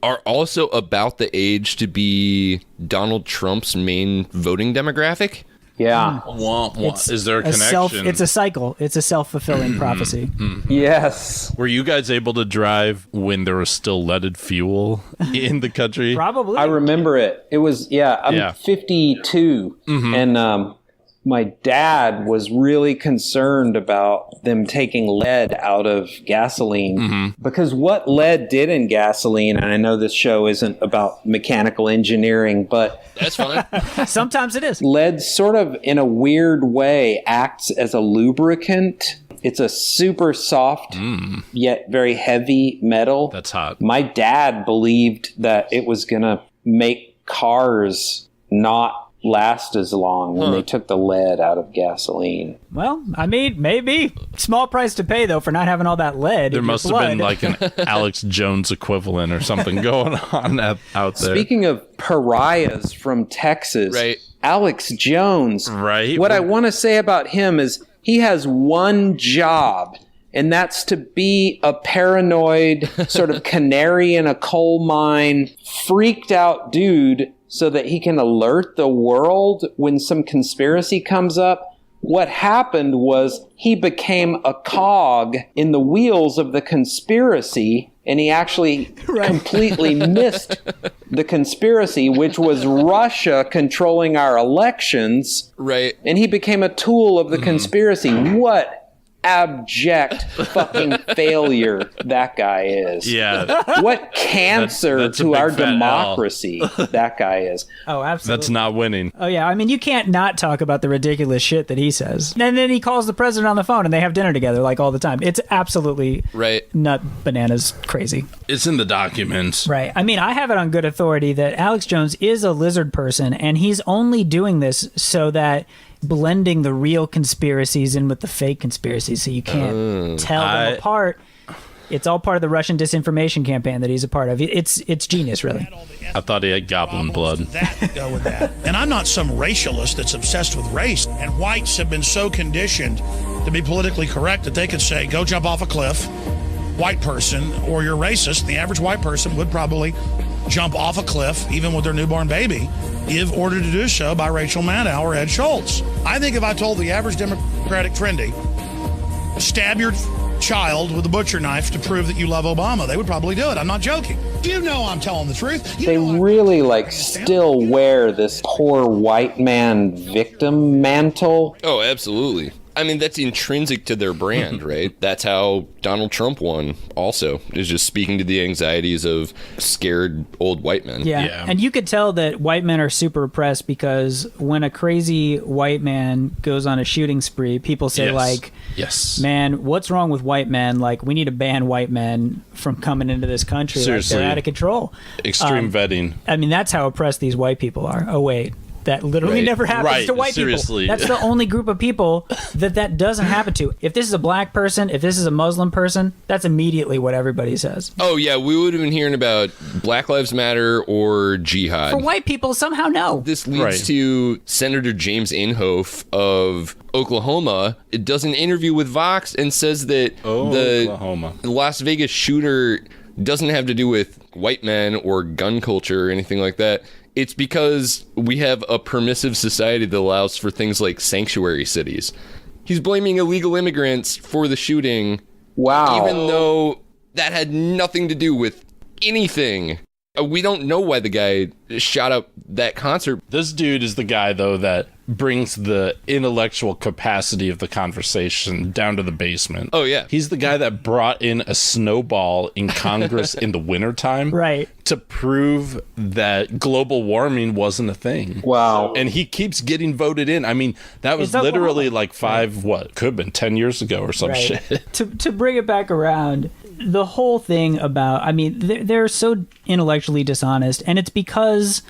are also about the age to be Donald Trump's main voting demographic. Yeah. Is there a connection? It's a cycle. It's a self-fulfilling prophecy. Yes. Were you guys able to drive when there was still leaded fuel in the country? Probably. I remember it. It was, I'm 52. And my dad was really concerned about them taking lead out of gasoline because what lead did in gasoline, and I know this show isn't about mechanical engineering, but that's fine. Sometimes it is. Lead sort of in a weird way acts as a lubricant. It's a super soft yet very heavy metal. That's hot. My dad believed that it was going to make cars not last as long when they took the lead out of gasoline. Well, I mean, maybe. Small price to pay, though, for not having all that lead. There must have been like an Alex Jones equivalent or something going on out there. Speaking of pariahs from Texas, right. Alex Jones. Right. What I want to say about him is he has one job, and that's to be a paranoid sort of canary in a coal mine, freaked out dude so that he can alert the world when some conspiracy comes up. What happened was he became a cog in the wheels of the conspiracy, and he actually completely missed the conspiracy, which was Russia controlling our elections. Right. And he became a tool of the conspiracy. What abject fucking failure that guy is. Yeah. What cancer that's to our fat democracy that guy is. Oh, absolutely. That's not winning. Oh, yeah. I mean, you can't not talk about the ridiculous shit that he says. And then he calls the president on the phone and they have dinner together like all the time. It's absolutely nut bananas crazy. It's in the documents. Right. I mean, I have it on good authority that Alex Jones is a lizard person, and he's only doing this so that blending the real conspiracies in with the fake conspiracies so you can't tell them apart. It's all part of the Russian disinformation campaign that he's a part of. It's genius, really. I thought he had goblin blood. Go with that. And I'm not some racialist that's obsessed with race. And whites have been so conditioned to be politically correct that they could say, go jump off a cliff, white person, or you're racist. And the average white person would probably jump off a cliff, even with their newborn baby, if ordered to do so by Rachel Maddow or Ed Schultz. I think if I told the average Democratic trendy, stab your child with a butcher knife to prove that you love Obama, they would probably do it. I'm not joking. You know I'm telling the truth. They really still wear this poor white man victim mantle. Oh, absolutely. I mean, that's intrinsic to their brand, right? That's how Donald Trump won also, is just speaking to the anxieties of scared old white men. Yeah. And you could tell that white men are super oppressed because when a crazy white man goes on a shooting spree, people say man, what's wrong with white men? Like, we need to ban white men from coming into this country. Seriously. Like, they're out of control. Extreme vetting. I mean, that's how oppressed these white people are. Oh, wait. That literally never happens to white people. That's the only group of people that doesn't happen to. If this is a black person, if this is a Muslim person, that's immediately what everybody says. Oh, yeah, we would have been hearing about Black Lives Matter or jihad. For white people, somehow no. This leads to Senator James Inhofe of Oklahoma. It does an interview with Vox and says that the Las Vegas shooter doesn't have to do with white men or gun culture or anything like that. It's because we have a permissive society that allows for things like sanctuary cities. He's blaming illegal immigrants for the shooting. Wow. Even though that had nothing to do with anything. We don't know why the guy shot up that concert. This dude is the guy, though, that brings the intellectual capacity of the conversation down to the basement. Oh, yeah. He's the guy that brought in a snowball in Congress in the wintertime. Right. To prove that global warming wasn't a thing. Wow. And he keeps getting voted in. I mean, that was literally like could have been 10 years ago or some shit. To bring it back around, the whole thing about, I mean, they're so intellectually dishonest, and it's because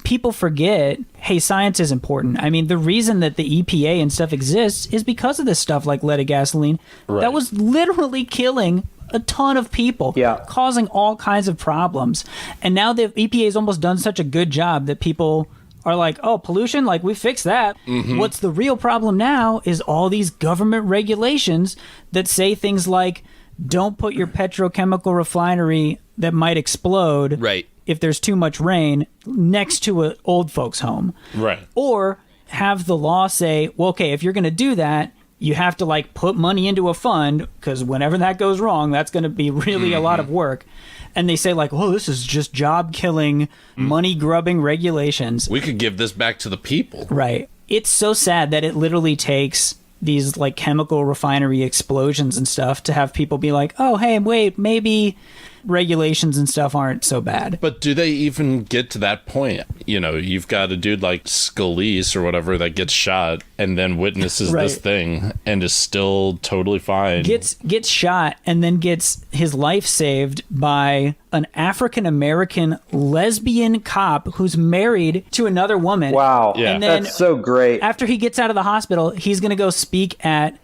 people forget, hey, science is important. I mean, the reason that the EPA and stuff exists is because of this stuff like leaded gasoline that was literally killing a ton of people, causing all kinds of problems. And now the EPA has almost done such a good job that people are like, oh, pollution, like we fixed that. Mm-hmm. What's the real problem now is all these government regulations that say things like, don't put your petrochemical refinery that might explode if there's too much rain next to an old folks home. Right. Or have the law say, well, okay, if you're going to do that, you have to like put money into a fund because whenever that goes wrong, that's going to be really a lot of work. And they say like, oh, this is just job killing, money grubbing regulations. We could give this back to the people. Right. it's so sad that it literally takes these like chemical refinery explosions and stuff to have people be like, oh, hey, wait, maybe regulations and stuff aren't so bad. But do they even get to that point? You know, you've got a dude like Scalise or whatever that gets shot and then witnesses this thing and is still totally fine. Gets shot and then gets his life saved by an African-American lesbian cop who's married to another woman. Wow. Yeah. And then that's so great. after he gets out of the hospital, he's going to go speak at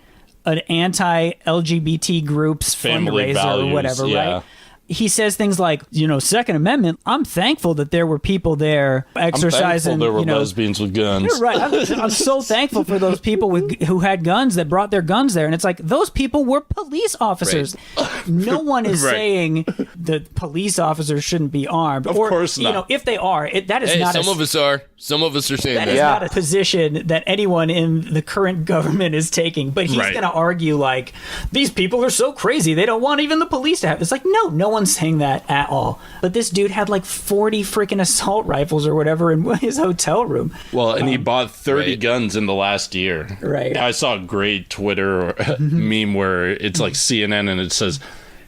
an anti-LGBT group's Family fundraiser values, or whatever, yeah. right? He says things like, Second Amendment, I'm thankful that there were people there exercising. I'm thankful there were you know, lesbians with guns. You're right. I'm so thankful for those people who had guns that brought their guns there. And it's like, those people were police officers. Right. No one is saying that police officers shouldn't be armed. Of course not. If they are, that is not some of us are. Some of us are saying that. That is not a position that anyone in the current government is taking. But he's going to argue like, these people are so crazy, they don't want even the police to have. It's like, no one's saying that at all. But this dude had like 40 freaking assault rifles or whatever in his hotel room. Well, and he bought 30 guns in the last year. Right. I saw a great Twitter meme where it's like CNN and it says,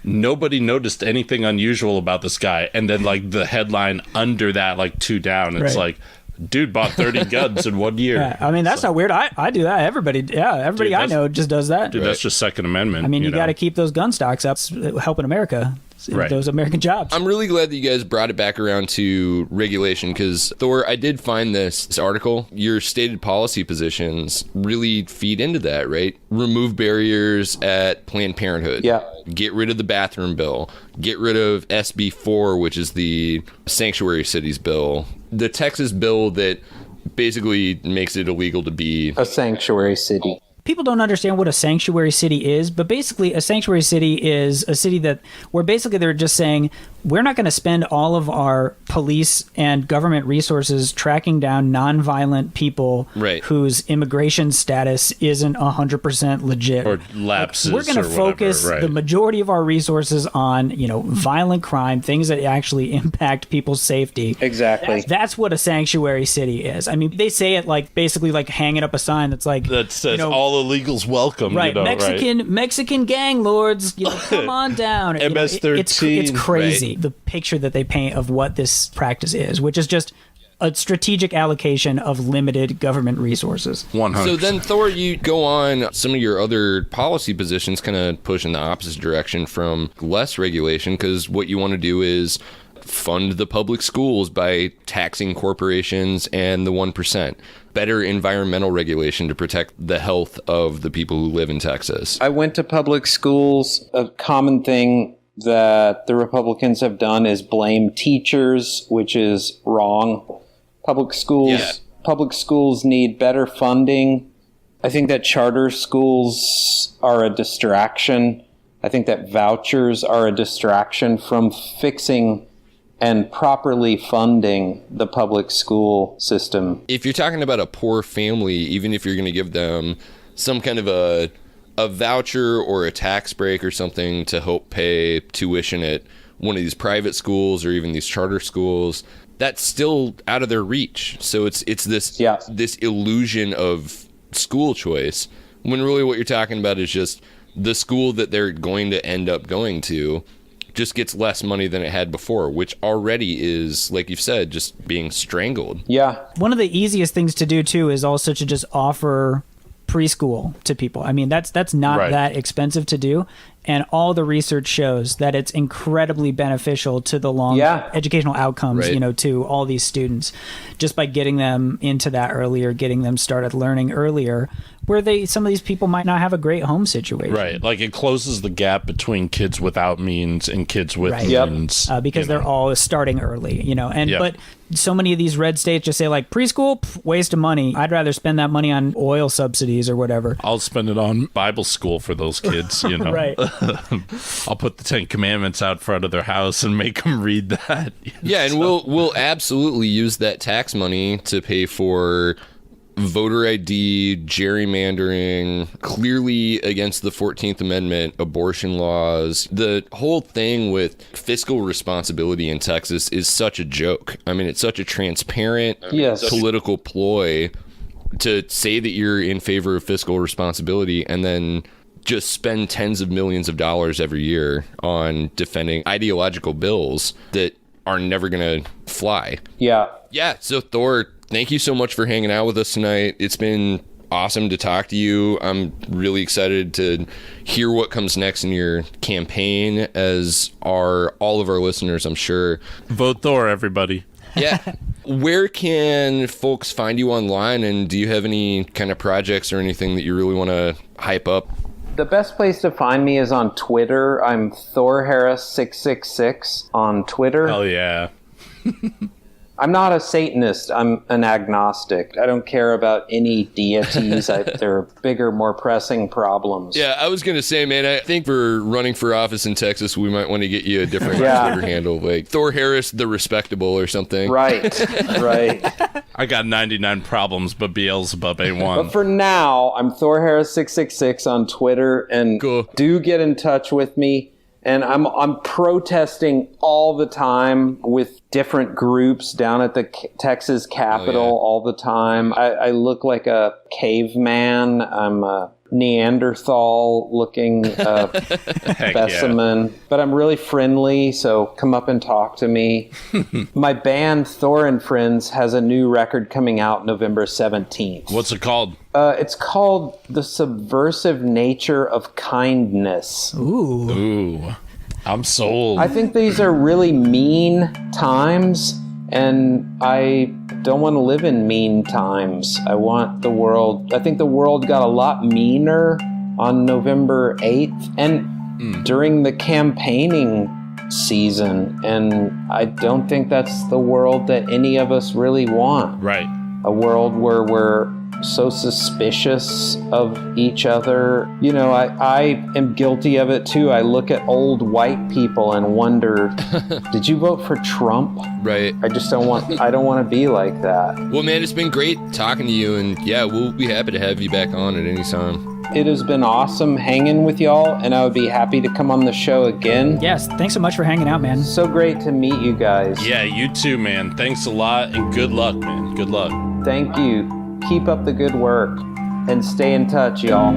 nobody noticed anything unusual about this guy. And then like the headline under that, like 2 down, it's like, dude bought 30 guns in 1 year. Yeah, I mean, that's not weird. I do that. Everybody I know just does that. Dude, that's just Second Amendment. I mean, you got to keep those gun stocks up, helping America. Those American jobs. I'm really glad that you guys brought it back around to regulation because, Thor, I did find this article. Your stated policy positions really feed into that, right? Remove barriers at Planned Parenthood. Yeah. Get rid of the bathroom bill. Get rid of SB 4, which is the sanctuary cities bill. The Texas bill that basically makes it illegal to be a sanctuary city. People don't understand what a sanctuary city is, but basically a sanctuary city is a city where basically they're just saying, we're not going to spend all of our police and government resources tracking down nonviolent people whose immigration status isn't 100% legit. Or lapses. We're going to focus the majority of our resources on, violent crime, things that actually impact people's safety. Exactly. That's what a sanctuary city is. I mean, they say it like basically like hanging up a sign that's like that says all illegals welcome. Right. Mexican gang lords, come on down. MS-13. It's crazy. The picture that they paint of what this practice is, which is just a strategic allocation of limited government resources. 100%. So then, Thor, you go on some of your other policy positions kind of push in the opposite direction from less regulation, because what you want to do is fund the public schools by taxing corporations and the 1%. Better environmental regulation to protect the health of the people who live in Texas. I went to public schools. A common thing that the Republicans have done is blame teachers, which is wrong. Public schools need better funding. I think that charter schools are a distraction. I think that vouchers are a distraction from fixing and properly funding the public school system. If you're talking about a poor family, even if you're going to give them some kind of a voucher or a tax break or something to help pay tuition at one of these private schools or even these charter schools, that's still out of their reach. So it's this illusion of school choice, when really what you're talking about is just the school that they're going to end up going to just gets less money than it had before, which already is, like you've said, just being strangled. Yeah. One of the easiest things to do, too, is also to just offer preschool to people. I mean, that's not that expensive to do. And all the research shows that it's incredibly beneficial to the long educational outcomes, to all these students, just by getting them into that earlier, getting them started learning earlier, where some of these people might not have a great home situation. Right. Like it closes the gap between kids without means and kids with means. Because they're all starting early, but so many of these red states just say like preschool, waste of money. I'd rather spend that money on oil subsidies or whatever. I'll spend it on Bible school for those kids, Right. I'll put the 10 Commandments out front of their house and make them read that. Yeah, and we'll absolutely use that tax money to pay for voter ID, gerrymandering, clearly against the 14th Amendment, abortion laws. The whole thing with fiscal responsibility in Texas is such a joke. I mean, it's such a transparent political ploy to say that you're in favor of fiscal responsibility and then just spend tens of millions of dollars every year on defending ideological bills that are never going to fly. Yeah. Yeah. So Thor, thank you so much for hanging out with us tonight. It's been awesome to talk to you. I'm really excited to hear what comes next in your campaign, as are all of our listeners, I'm sure. Vote Thor, everybody. Yeah. Where can folks find you online, and do you have any kind of projects or anything that you really want to hype up? The best place to find me is on Twitter. I'm Thor Harris 666 on Twitter. Hell yeah. I'm not a Satanist. I'm an agnostic. I don't care about any deities. There are bigger, more pressing problems. Yeah, I was going to say, man, I think for running for office in Texas, we might want to get you a different Twitter handle, like Thor Harris the Respectable or something. Right, right. I got 99 problems, but Beelzebub ain't one. But for now, I'm Thor Harris 666 on Twitter, and do get in touch with me. And I'm protesting all the time with different groups down at the Texas Capitol all the time. I look like a caveman. I'm a Neanderthal-looking specimen. Yeah. But I'm really friendly, so come up and talk to me. My band, Thor and Friends, has a new record coming out November 17th. What's it called? It's called The Subversive Nature of Kindness. Ooh. I'm sold. I think these are really mean times, and I don't want to live in mean times. I think the world got a lot meaner on November 8th and during the campaigning season, and I don't think that's the world that any of us really want. Right. A world where we're so suspicious of each other. You know, I am guilty of it too. I look at old white people and wonder, did you vote for Trump? Right. I don't want to be like that. Well, man, it's been great talking to you, and yeah, we'll be happy to have you back on at any time. It has been awesome hanging with y'all, and I would be happy to come on the show again. Yes, thanks so much for hanging out, man. So great to meet you guys. Yeah, you too, man. Thanks a lot, and good luck, man. Good luck. Thank you. Keep up the good work, and stay in touch, y'all.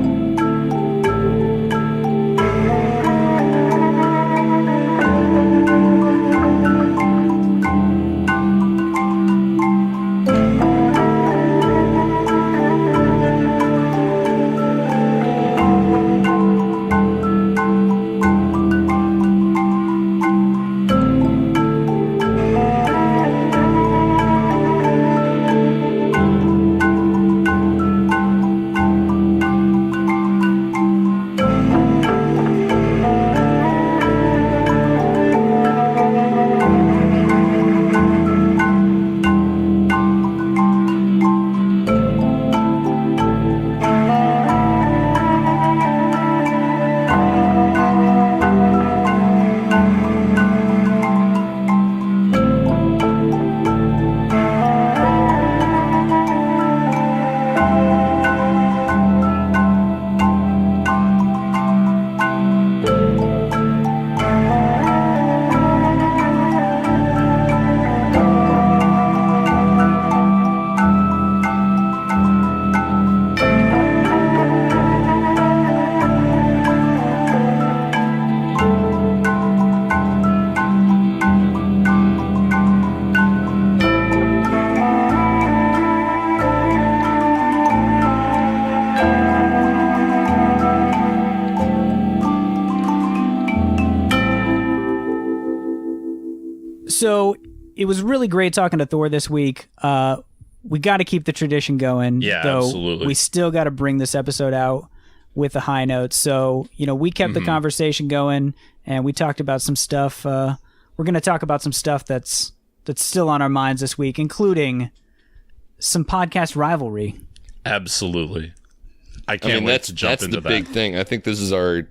So it was really great talking to Thor this week. We got to keep the tradition going. Yeah, though absolutely. We still got to bring this episode out with a high note. So, we kept the conversation going, and we talked about some stuff. We're going to talk about some stuff that's still on our minds this week, including some podcast rivalry. Absolutely. I can't wait to jump into that. That's the big thing. I think this is our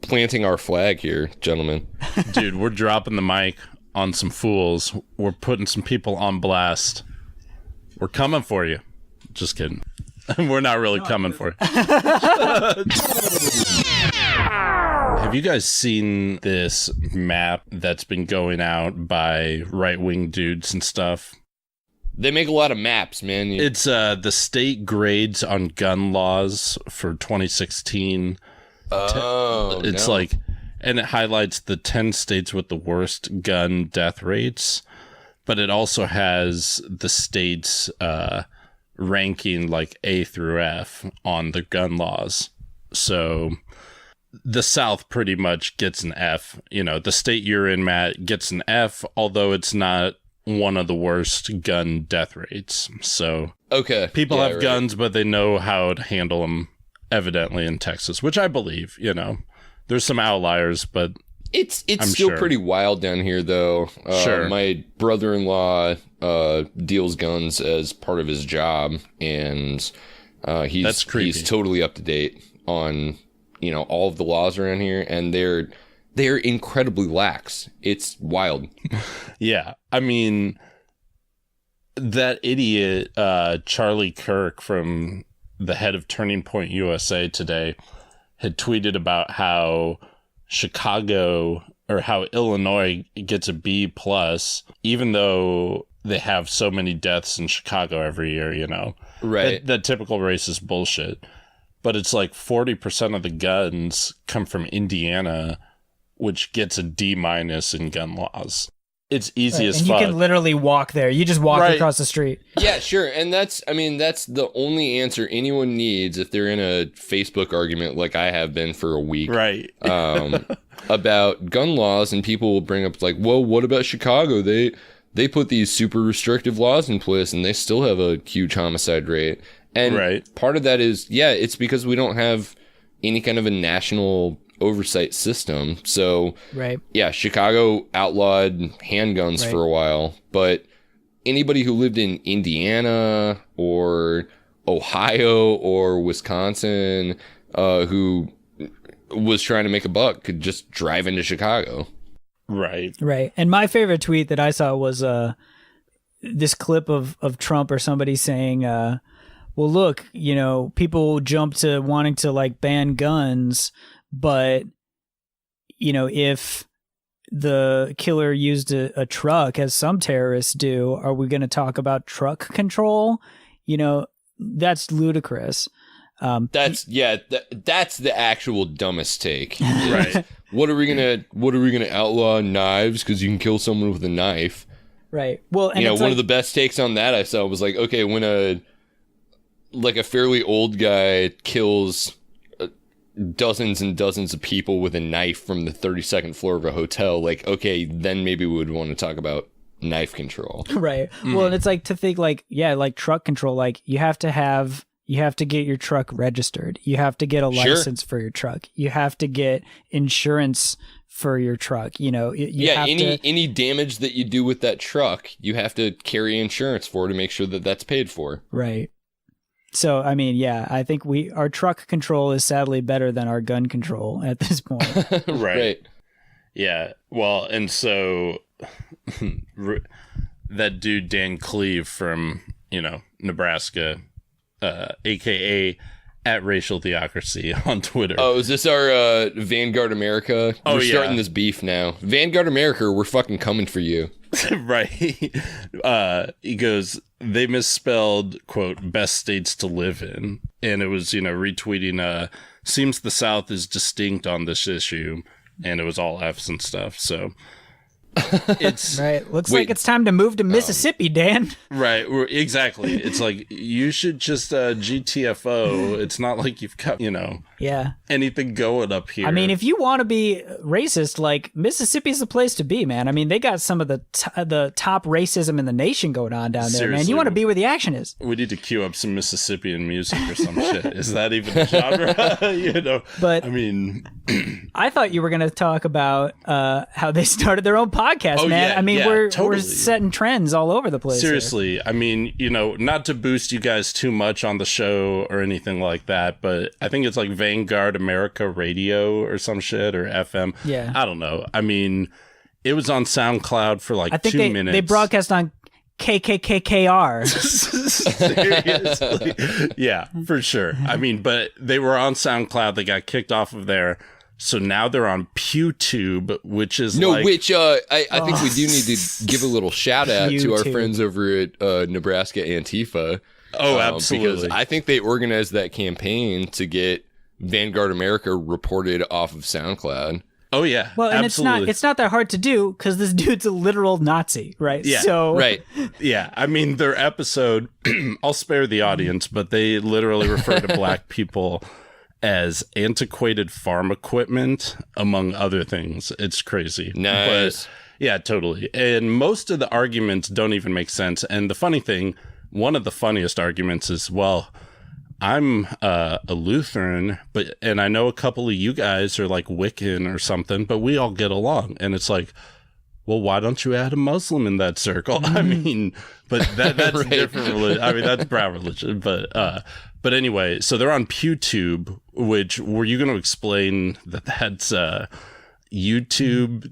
planting our flag here, gentlemen. Dude, we're dropping the mic on some fools. We're putting some people on blast. We're coming for you. Just kidding. We're not really coming for you. Have you guys seen this map that's been going out by right-wing dudes and stuff? They make a lot of maps, man. It's the state grades on gun laws for 2016. It's like, and it highlights the 10 states with the worst gun death rates, but it also has the states ranking like A through F on the gun laws. So the South pretty much gets an F. You know, the state you're in, Matt, gets an F, although it's not one of the worst gun death rates. So people have guns, but they know how to handle them, evidently, in Texas, which I believe. You know, there's some outliers, but it's still pretty wild down here, though. My brother-in-law deals guns as part of his job, and he's totally up to date on, you know, all of the laws around here, and they're incredibly lax. It's wild. Yeah. I mean, that idiot, Charlie Kirk, from the head of Turning Point USA today, had tweeted about how Illinois gets a B+, even though they have so many deaths in Chicago every year, you know? Right. That typical racist bullshit. But it's like 40% of the guns come from Indiana, which gets a D- in gun laws. It's easy as fuck. You can literally walk there. You just walk across the street. Yeah, sure. And that's the only answer anyone needs if they're in a Facebook argument like I have been for a week. Right. About gun laws, and people will bring up like, well, what about Chicago? They put these super restrictive laws in place and they still have a huge homicide rate. And part of that is, it's because we don't have any kind of a national oversight system. So, Chicago outlawed handguns for a while, but anybody who lived in Indiana or Ohio or Wisconsin who was trying to make a buck could just drive into Chicago. Right. And my favorite tweet that I saw was this clip of Trump or somebody saying, well, look, you know, people jump to wanting to like ban guns, but, you know, if the killer used a truck, as some terrorists do, are we going to talk about truck control? You know, that's ludicrous. That's the actual dumbest take. Right. What are we gonna outlaw knives because you can kill someone with a knife? Right. Well, and one of the best takes on that I saw was like, okay, when a fairly old guy kills dozens and dozens of people with a knife from the 32nd floor of a hotel, like, okay, then maybe we would want to talk about knife control. Right. Well, and it's like to think like, like truck control, like you have to get your truck registered. You have to get a license for your truck. You have to get insurance for your truck. You know, any damage that you do with that truck, you have to carry insurance for to make sure that that's paid for. Right. So, I mean, I think our truck control is sadly better than our gun control at this point. Right. Yeah. Well, and so that dude, Dan Cleve from, Nebraska, aka at Racial Theocracy on Twitter. Oh, is this our Vanguard America? We're starting this beef now. Vanguard America, we're fucking coming for you. Right. He goes, they misspelled, quote, best states to live in. And it was, retweeting, seems the South is distinct on this issue. And it was all F's and stuff. So it's right. Looks like it's time to move to Mississippi, Dan. Right. Exactly. It's like you should just GTFO. It's not like you've got, anything going up here. I mean, if you want to be racist, like Mississippi's the place to be, man. I mean, they got some of the top racism in the nation going on down there, seriously, man. You want to be where the action is. We need to cue up some Mississippian music or some shit. Is that even a genre? But I mean, I thought you were going to talk about how they started their own podcast, man. Yeah, I mean, we're setting trends all over the place. Seriously. Here. I mean, not to boost you guys too much on the show or anything like that, but I think it's like Vanguard America Radio or some shit or FM. Yeah. I don't know. I mean, it was on SoundCloud for like 2 minutes. They broadcast on KKKKR. Seriously. Yeah, for sure. I mean, but they were on SoundCloud. They got kicked off of there. So now they're on PewTube, which is I think we do need to give a little shout out to our friends over at Nebraska Antifa. Oh, absolutely. Because I think they organized that campaign to get Vanguard America reported off of SoundCloud. Oh yeah. Well, and absolutely. it's not that hard to do because this dude's a literal Nazi, right? Yeah. So right. Yeah. I mean, their episode, I'll spare the audience, but they literally refer to black people as antiquated farm equipment, among other things. It's crazy. Nice. But, yeah, totally. And most of the arguments don't even make sense. And the funny thing, one of the funniest arguments is, well, I'm a Lutheran, and I know a couple of you guys are like Wiccan or something, but we all get along. And it's like, well, why don't you add a Muslim in that circle? I mean, but that's right. different religion. I mean, that's brown religion. But anyway, so they're on PewTube, which were you going to explain that's YouTube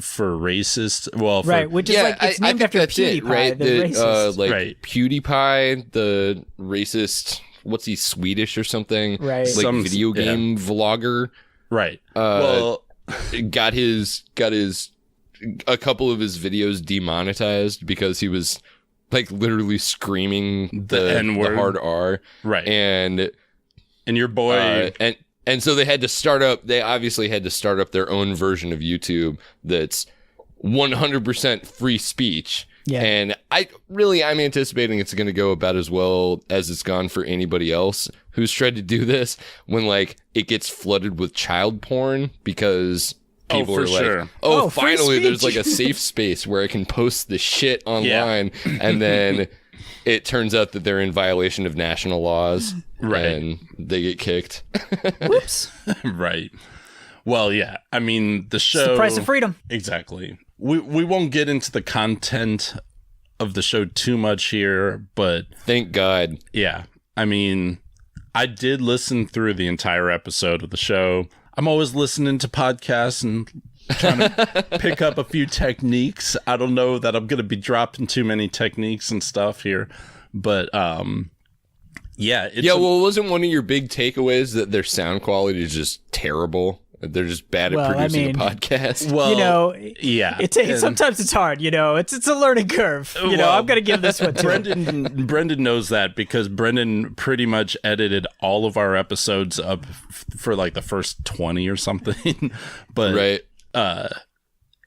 for racist? Well, right, which is it's named after PewDiePie, right? The racist. Right. PewDiePie, the racist. What's he, Swedish or something? Right. Like some video game vlogger. Right. Got his a couple of his videos demonetized because he was like literally screaming the N-word, the hard R. Right. And your boy and so they obviously had to start up their own version of YouTube that's 100% free speech. Yeah. And I'm anticipating it's going to go about as well as it's gone for anybody else who's tried to do this when like it gets flooded with child porn because people are like, finally there's like a safe space where I can post the shit online. And then it turns out that they're in violation of national laws. Right. And they get kicked. Whoops. Right. Well, yeah. I mean, the show... It's the price of freedom. Exactly. We won't get into the content of the show too much here, but... Thank God. Yeah. I mean, I did listen through the entire episode of the show. I'm always listening to podcasts and trying to pick up a few techniques. I don't know that I'm going to be dropping too many techniques and stuff here, but... Yeah. Well, wasn't one of your big takeaways that their sound quality is just terrible? They're just bad at producing a podcast. Well, yeah. Sometimes it's hard, it's a learning curve. I'm going to give this one to Brendan knows that because Brendan pretty much edited all of our episodes up for like the first 20 or something. But, right.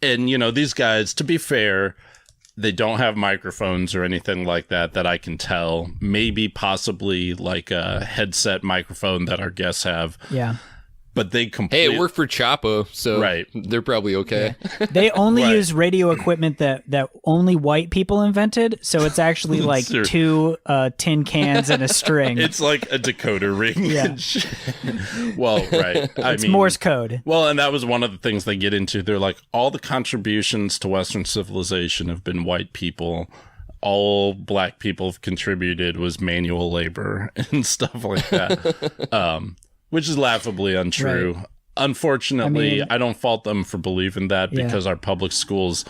And, these guys, to be fair, they don't have microphones or anything like that I can tell. Maybe possibly like a headset microphone that our guests have. Yeah. But they completely... Hey, it worked for Chapo, so they're probably okay. Yeah. They only use radio equipment that only white people invented, so it's actually like two tin cans and a string. It's like a decoder ring. Yeah. Well, right. It's Morse code. Well, and that was one of the things they get into. They're like, all the contributions to Western civilization have been white people. All black people have contributed was manual labor and stuff like that. Which is laughably untrue. Right. Unfortunately, I don't fault them for believing that because our public schools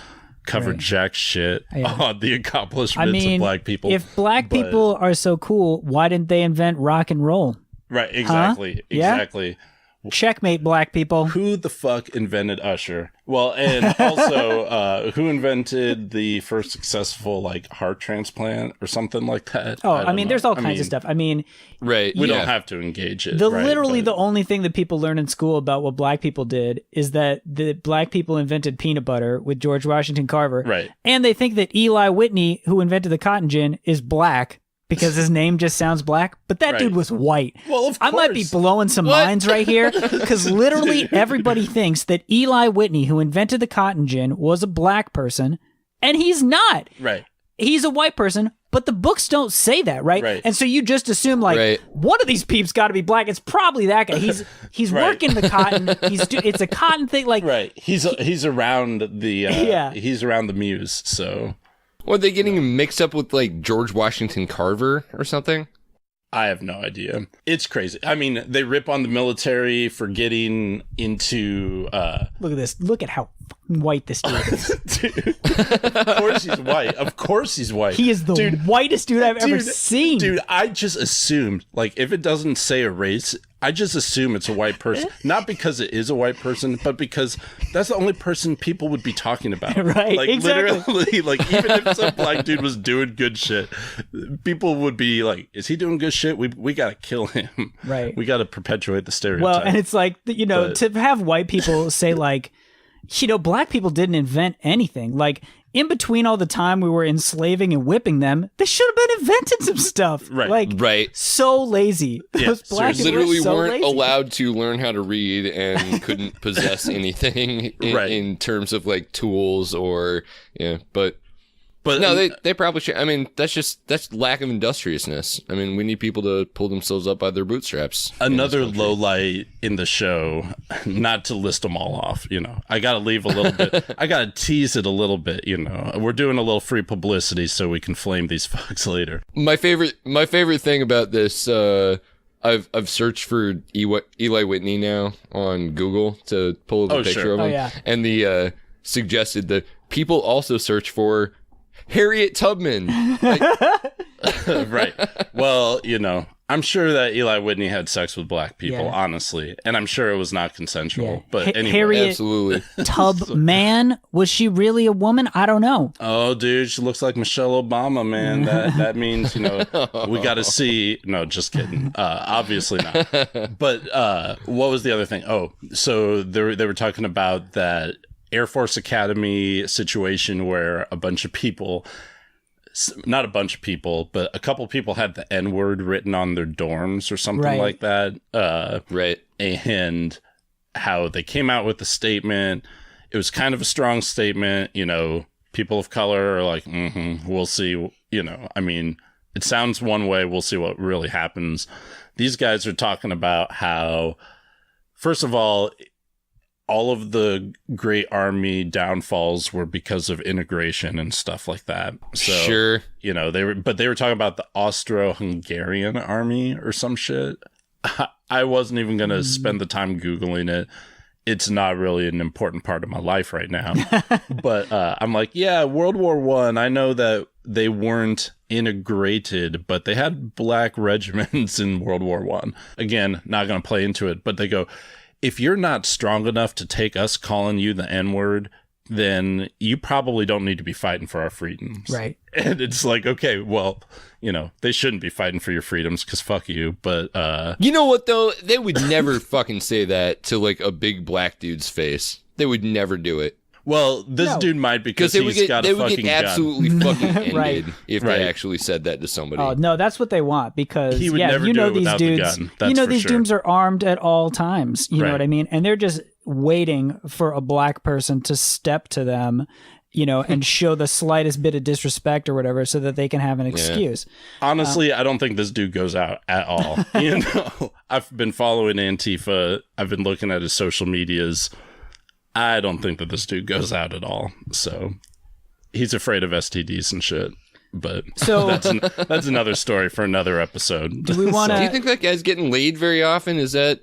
cover jack shit on the accomplishments of black people. If black people are so cool, why didn't they invent rock and roll? Right, exactly. Huh? Exactly. Checkmate, black people. Who the fuck invented Usher? Well, and also, who invented the first successful heart transplant or something like that? Oh, I mean, there's all kinds of stuff. I mean, right? We don't have to engage it. Literally, the only thing that people learn in school about what black people did is that the black people invented peanut butter with George Washington Carver, right? And they think that Eli Whitney, who invented the cotton gin, is black. Because his name just sounds black, but that dude was white. Well, of course. I might be blowing some minds right here, because literally everybody thinks that Eli Whitney, who invented the cotton gin, was a black person, and he's not. Right. He's a white person, but the books don't say that, right? And so you just assume one of these peeps got to be black. It's probably that guy. He's working the cotton. It's a cotton thing, right. He's around the he's around the muse, so. Or are they getting mixed up with George Washington Carver or something? I have no idea. It's crazy. I mean, they rip on the military for getting into... Look at this. Look at how fucking white this dude is. Dude, of course he's white. Of course he's white. He is the whitest dude I've ever seen. Dude, I just assumed, if it doesn't say a race I just assume it's a white person, not because it is a white person, but because that's the only person people would be talking about. Right, like, exactly. Literally, like, even if some black dude was doing good shit, people would be like, is he doing good shit? We got to kill him. Right. We got to perpetuate the stereotype. Well, and it's like, to have white people say, like, black people didn't invent anything. Like, in between all the time we were enslaving and whipping them, they should have been inventing some stuff. Right. Like, right. So lazy. Those black people literally so weren't lazy. allowed to learn how to read and couldn't possess anything in terms of like tools or but no, they probably should. I mean, that's lack of industriousness. I mean, we need people to pull themselves up by their bootstraps. Another low light in the show, not to list them all off, I got to leave a little bit. I got to tease it a little bit, We're doing a little free publicity so we can flame these fucks later. My favorite thing about this, I've searched for Eli Whitney now on Google to pull the picture of him. Yeah. And the suggested that people also search for Harriet Tubman. Right. Well, I'm sure that Eli Whitney had sex with black people, honestly. And I'm sure it was not consensual. Yeah. But anyway. Harriet absolutely. Tubman, was she really a woman? I don't know. Oh, dude, she looks like Michelle Obama, man. That means, we got to see. No, just kidding. Obviously not. But what was the other thing? Oh, so they were talking about that Air Force Academy situation where a bunch of people, not a bunch of people, but a couple people had the N-word written on their dorms or something like that. Right. And how they came out with the statement. It was kind of a strong statement. People of color are like, we'll see. I mean, it sounds one way. We'll see what really happens. These guys are talking about how, first of all of the great army downfalls were because of integration and stuff like that. So, sure. They were talking about the Austro-Hungarian army or some shit. I wasn't even going to spend the time Googling it. It's not really an important part of my life right now. But I'm like, yeah, World War I know that they weren't integrated, but they had black regiments in World War I. Again, not going to play into it, but they go, if you're not strong enough to take us calling you the N-word, then you probably don't need to be fighting for our freedoms. Right. And it's like, okay, well, they shouldn't be fighting for your freedoms because fuck you. But you know what, though? They would never fucking say that to like a big black dude's face. They would never do it. Well, this dude might because he's got a fucking gun. They would get absolutely fucking ended Right. if they actually said that to somebody. Oh no, that's what they want because he would never do it these without dudes. the gun. That's these for dudes are armed at all times. You know what I mean? And they're just waiting for a black person to step to them, and show the slightest bit of disrespect or whatever, so that they can have an excuse. Honestly, I don't think this dude goes out at all. I've been following Antifa. I've been looking at his social medias. I don't think that this dude goes out at all. So he's afraid of STDs and shit. But that's another story for another episode. Do we want to? Do you think that guy's getting laid very often? Is that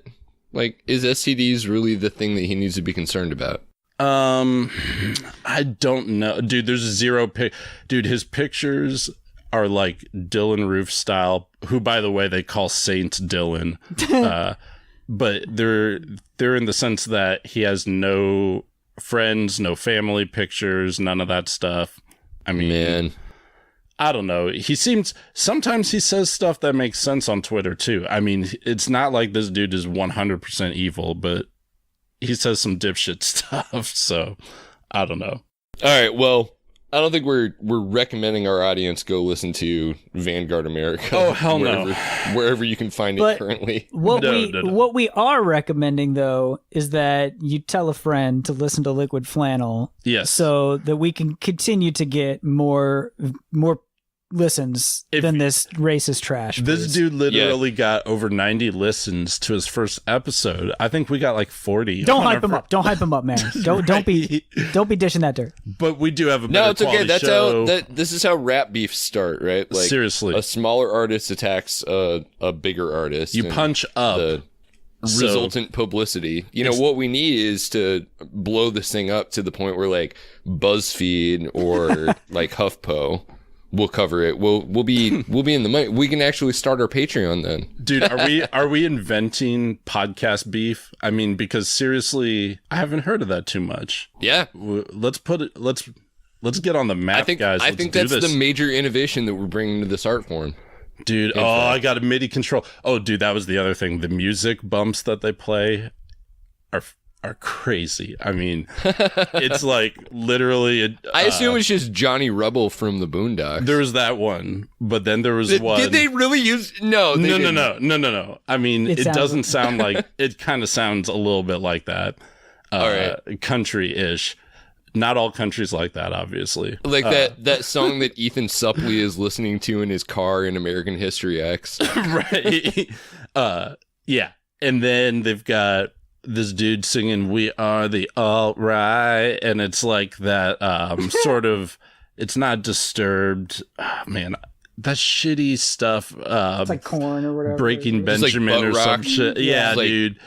is STDs really the thing that he needs to be concerned about? I don't know, dude. There's zero dude. His pictures are like Dylan Roof style, who, by the way, they call Saint Dylan. But they're in the sense that he has no friends, no family pictures, none of that stuff. I mean, man, I don't know. Sometimes he says stuff that makes sense on Twitter too. I mean, it's not like this dude is 100% evil, but he says some dipshit stuff. So I don't know. All right. Well, I don't think we're recommending our audience go listen to Vanguard America. Oh, hell no. Wherever you can find it currently. What we are recommending, though, is that you tell a friend to listen to Liquid Flannel. Yes. So that we can continue to get more listens than this racist trash. This dude literally got over 90 listens to his first episode. I think we got like 40. Don't hype him up. Don't hype him up, man. Don't be dishing that dirt. But we do have a better it's okay. That's show. This is how rap beefs start, right? Like, seriously, a smaller artist attacks a bigger artist. You punch up. The resultant publicity. What we need is to blow this thing up to the point where like BuzzFeed or like HuffPo we'll cover it. We'll be in the money. We can actually start our Patreon then. Dude, are we inventing podcast beef? I mean, because seriously, I haven't heard of that too much. Yeah. Let's get on the map, guys. I think that's the major innovation that we're bringing to this art form. Dude, I got a MIDI control. Oh, dude, that was the other thing. The music bumps that they play are crazy. I mean, it's like literally... I assume it's just Johnny Rebel from the Boondocks. There was that one, but then there was one... Did they really use... No. I mean, it doesn't sound like... It kind of sounds a little bit like that. All right. Country-ish. Not all countries like that, obviously. Like that song that Ethan Suplee is listening to in his car in American History X. Right. Yeah. And then they've got this dude singing "We Are the Alt-Right," and it's like that sort of... It's not Disturbed. Oh, man, that shitty stuff. It's like Korn or whatever. Breaking Benjamin or some shit. Yeah, dude.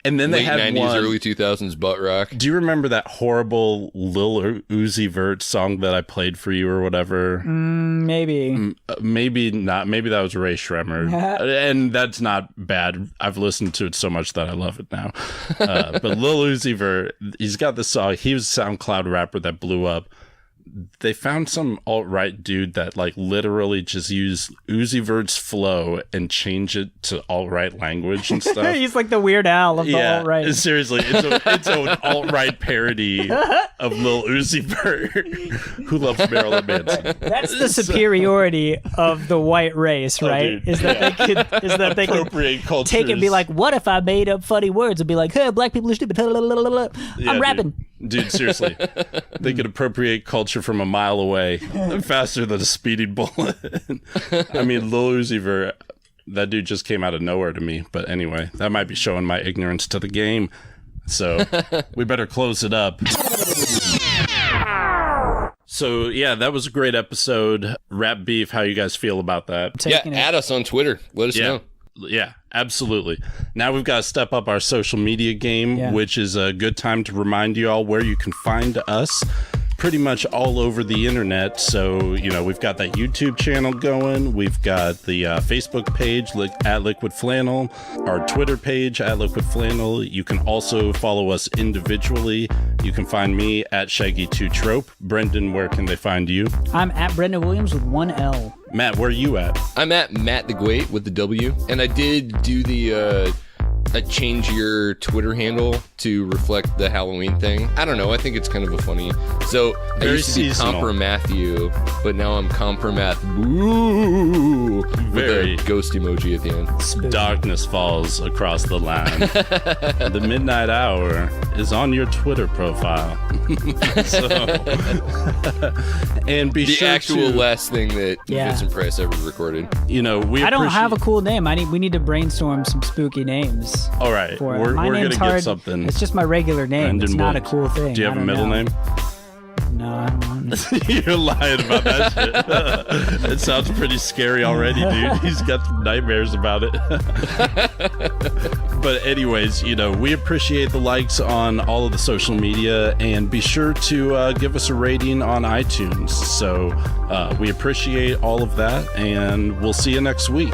And then they had late 90s, early 2000s butt rock. Do you remember that horrible Lil Uzi Vert song that I played for you or whatever? Maybe. Maybe not. Maybe that was Ray Shremmer. And that's not bad. I've listened to it so much that I love it now. But Lil Uzi Vert, he's got this song. He was a SoundCloud rapper that blew up. They found some alt-right dude that like literally just used Uzi Vert's flow and change it to alt-right language and stuff. He's like the Weird Al of the alt-right. Seriously, it's an alt-right parody of Lil Uzi Vert, who loves Marilyn Manson. That's the superiority of the white race, right? Dude. Is that they could take it and be like, what if I made up funny words and be like, hey, black people are stupid. I'm rapping. Dude, seriously. They could appropriate culture from a mile away faster than a speeding bullet. I mean, Lil Uzi Vert, that dude just came out of nowhere to me. But anyway, that might be showing my ignorance to the game. So we better close it up. So yeah, that was a great episode. Rap Beef, how you guys feel about that? Add us on Twitter. Let us know. Yeah, absolutely. Now we've got to step up our social media game, which is a good time to remind you all where you can find us. Pretty much all over the internet. So, we've got that YouTube channel going. We've got the Facebook page at Liquid Flannel, our Twitter page at Liquid Flannel. You can also follow us individually. You can find me at Shaggy2Trope. Brendan, where can they find you? I'm at Brendan Williams with one L. Matt, where are you at? I'm at Matt the Great with the W. And I did do the change your Twitter handle to reflect the Halloween thing. I don't know. I think it's kind of a funny. So I used to be Compra Matthew, but now I'm Compra Math. Woo! Very with a ghost emoji at the end. Spooky. Darkness falls across the land. The midnight hour is on your Twitter profile. And be the actual last thing that Vincent Price ever recorded. I don't have a cool name. We need to brainstorm some spooky names. All right, we're gonna get something. It's just my regular name. Brendan it's not a cool thing. Do you have a middle name? No, I don't know. You're lying about that shit. It sounds pretty scary already, dude. He's got some nightmares about it. But anyways, we appreciate the likes on all of the social media, and be sure to give us a rating on iTunes. So we appreciate all of that, and we'll see you next week.